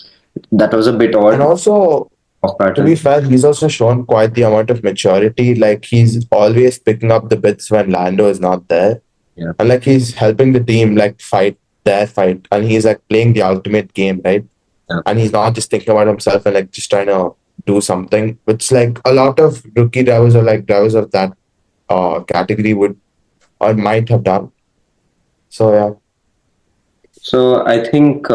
that was a bit odd. And also, Off to pattern. be fair, he's also shown quite the amount of maturity. Like he's always picking up the bits when Lando is not there. Yeah. And like he's helping the team like fight their fight. And he's like playing the ultimate game, right? Yeah. And he's not just thinking about himself and like just trying to do something, which like a lot of rookie drivers or like drivers of that category would or might have done. So yeah. So I think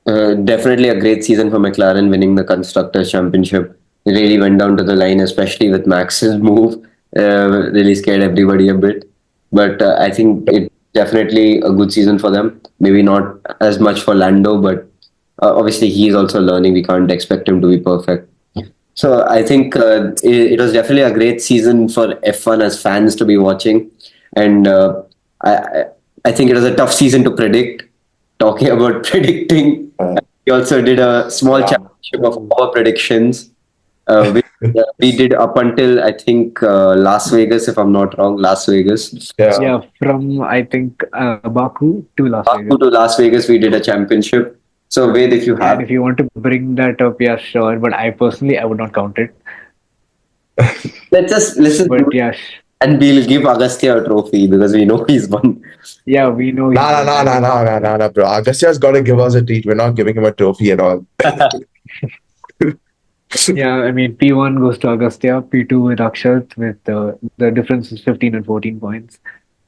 definitely a great season for McLaren, winning the Constructors' Championship. It really went down to the line, especially with Max's move. Really scared everybody a bit. But I think it definitely a good season for them. Maybe not as much for Lando, but obviously he's also learning. We can't expect him to be perfect. So I think it was definitely a great season for F1 as fans to be watching, and I I think it was a tough season to predict. Talking about predicting, we also did a small Yeah. championship of our predictions. We did up until I think Las Vegas, if I'm not wrong, Las Vegas. Yeah. Yeah, from I think Baku to Las Baku Vegas. to Las Vegas, we did a championship. So Ved, if you And have, if you want to bring that up, yeah, sure. But I personally, I would not count it. let's just listen to But it, yeah, and we'll give Agastya a trophy because we know he's won. yeah, we know. he's Nah, won. nah, I nah, think- nah, nah, nah, nah, bro. Agastia's got to give us a treat. We're not giving him a trophy at all. Yeah, I mean, P1 goes to Agastya, P2 with Akshat, with the difference is 15 and 14 points.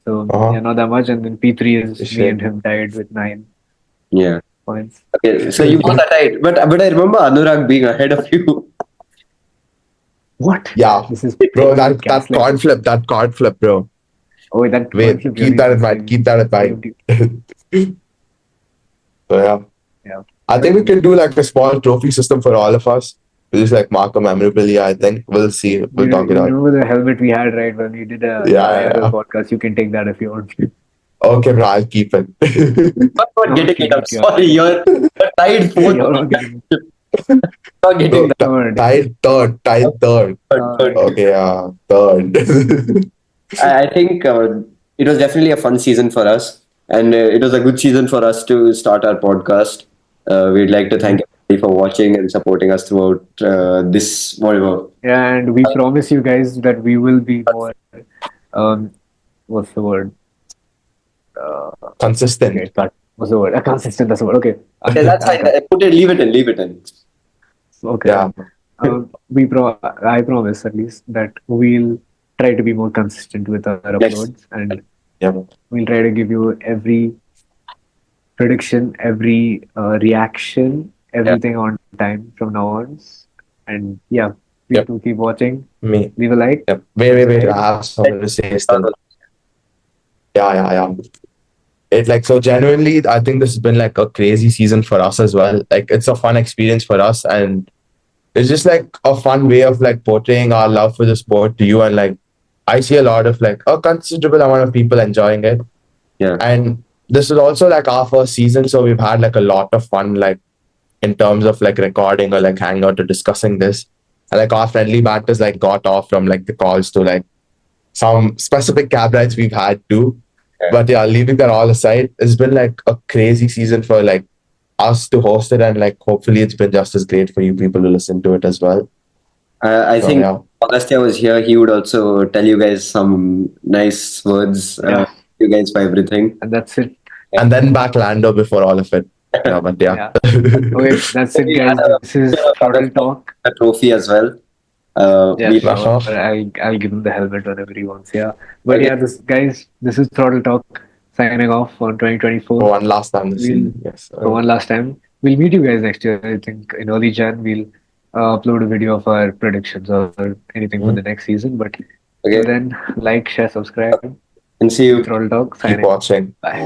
So, Uh-huh. yeah, not that much. And then P3 is me Shit. and him tied with 9 Yeah. points. Okay, so you both are right, but I remember Anurag being ahead of you. What? Yeah, This is bro. That gaslighting. card flip, bro. Oh, that Wait, coin flip keep that in mind. Keep that in mind. So yeah, Yeah. I think we can do like a small trophy system for all of us. We'll just like mark a memorabilia. I think we'll see. We'll talk it out. Remember the helmet we had, right, when we did a Yeah. podcast? You can take that if you want. Okay, bro. I'll keep it. Not getting it. I'm Okay. sorry, you're tied fourth. You're not getting Not getting that. third. Tied third. Third. Okay, yeah, third. I think it was definitely a fun season for us, and it was a good season for us to start our podcast. We'd like to thank everybody for watching and supporting us throughout this whatever. And we promise you guys that we will be more, what's the word? Consistent. Okay, that was the word. Consistent, that's the word. Okay. Okay, that's fine. Leave it in. Okay. Yeah. I promise at least that we'll try to be more consistent with our Yes. uploads, and Yeah. we'll try to give you every prediction, every reaction, everything on time from now on. And yeah, Yep. people keep watching. Me. Leave a like. Yep. Wait. I have something to say still. Yeah. It like so genuinely, I think this has been like a crazy season for us as well. Like it's a fun experience for us, and it's just like a fun way of like portraying our love for the sport to you. And like I see a lot of like a considerable amount of people enjoying it. Yeah. And this is also like our first season, so we've had like a lot of fun, like in terms of like recording or like hangout or discussing this. And like our friendly batters like got off from like the calls to like some specific cab rides we've had too. Yeah. But yeah, leaving that all aside, it's been like a crazy season for like us to host it, and like hopefully it's been just as great for you people to listen to it as well. I So, think yeah. Augustia was here. He would also tell you guys some nice words. Yeah. You guys for everything. And that's it. And then back Lando before all of it. Yeah, but yeah. Okay, that's it, guys. This is Throttle Talk. A trophy as well. Yeah, we- sure. I'll give him the helmet whenever he wants. Yeah, but Okay. yeah, this is Throttle Talk signing off on 2024. For one last time this season. Yes. For one last time. We'll meet you guys next year. I think in early Jan we'll upload a video of our predictions or anything for the next season. But Okay. till then, like, share, subscribe. And see you. Throttle Talk Keep signing. watching. Bye.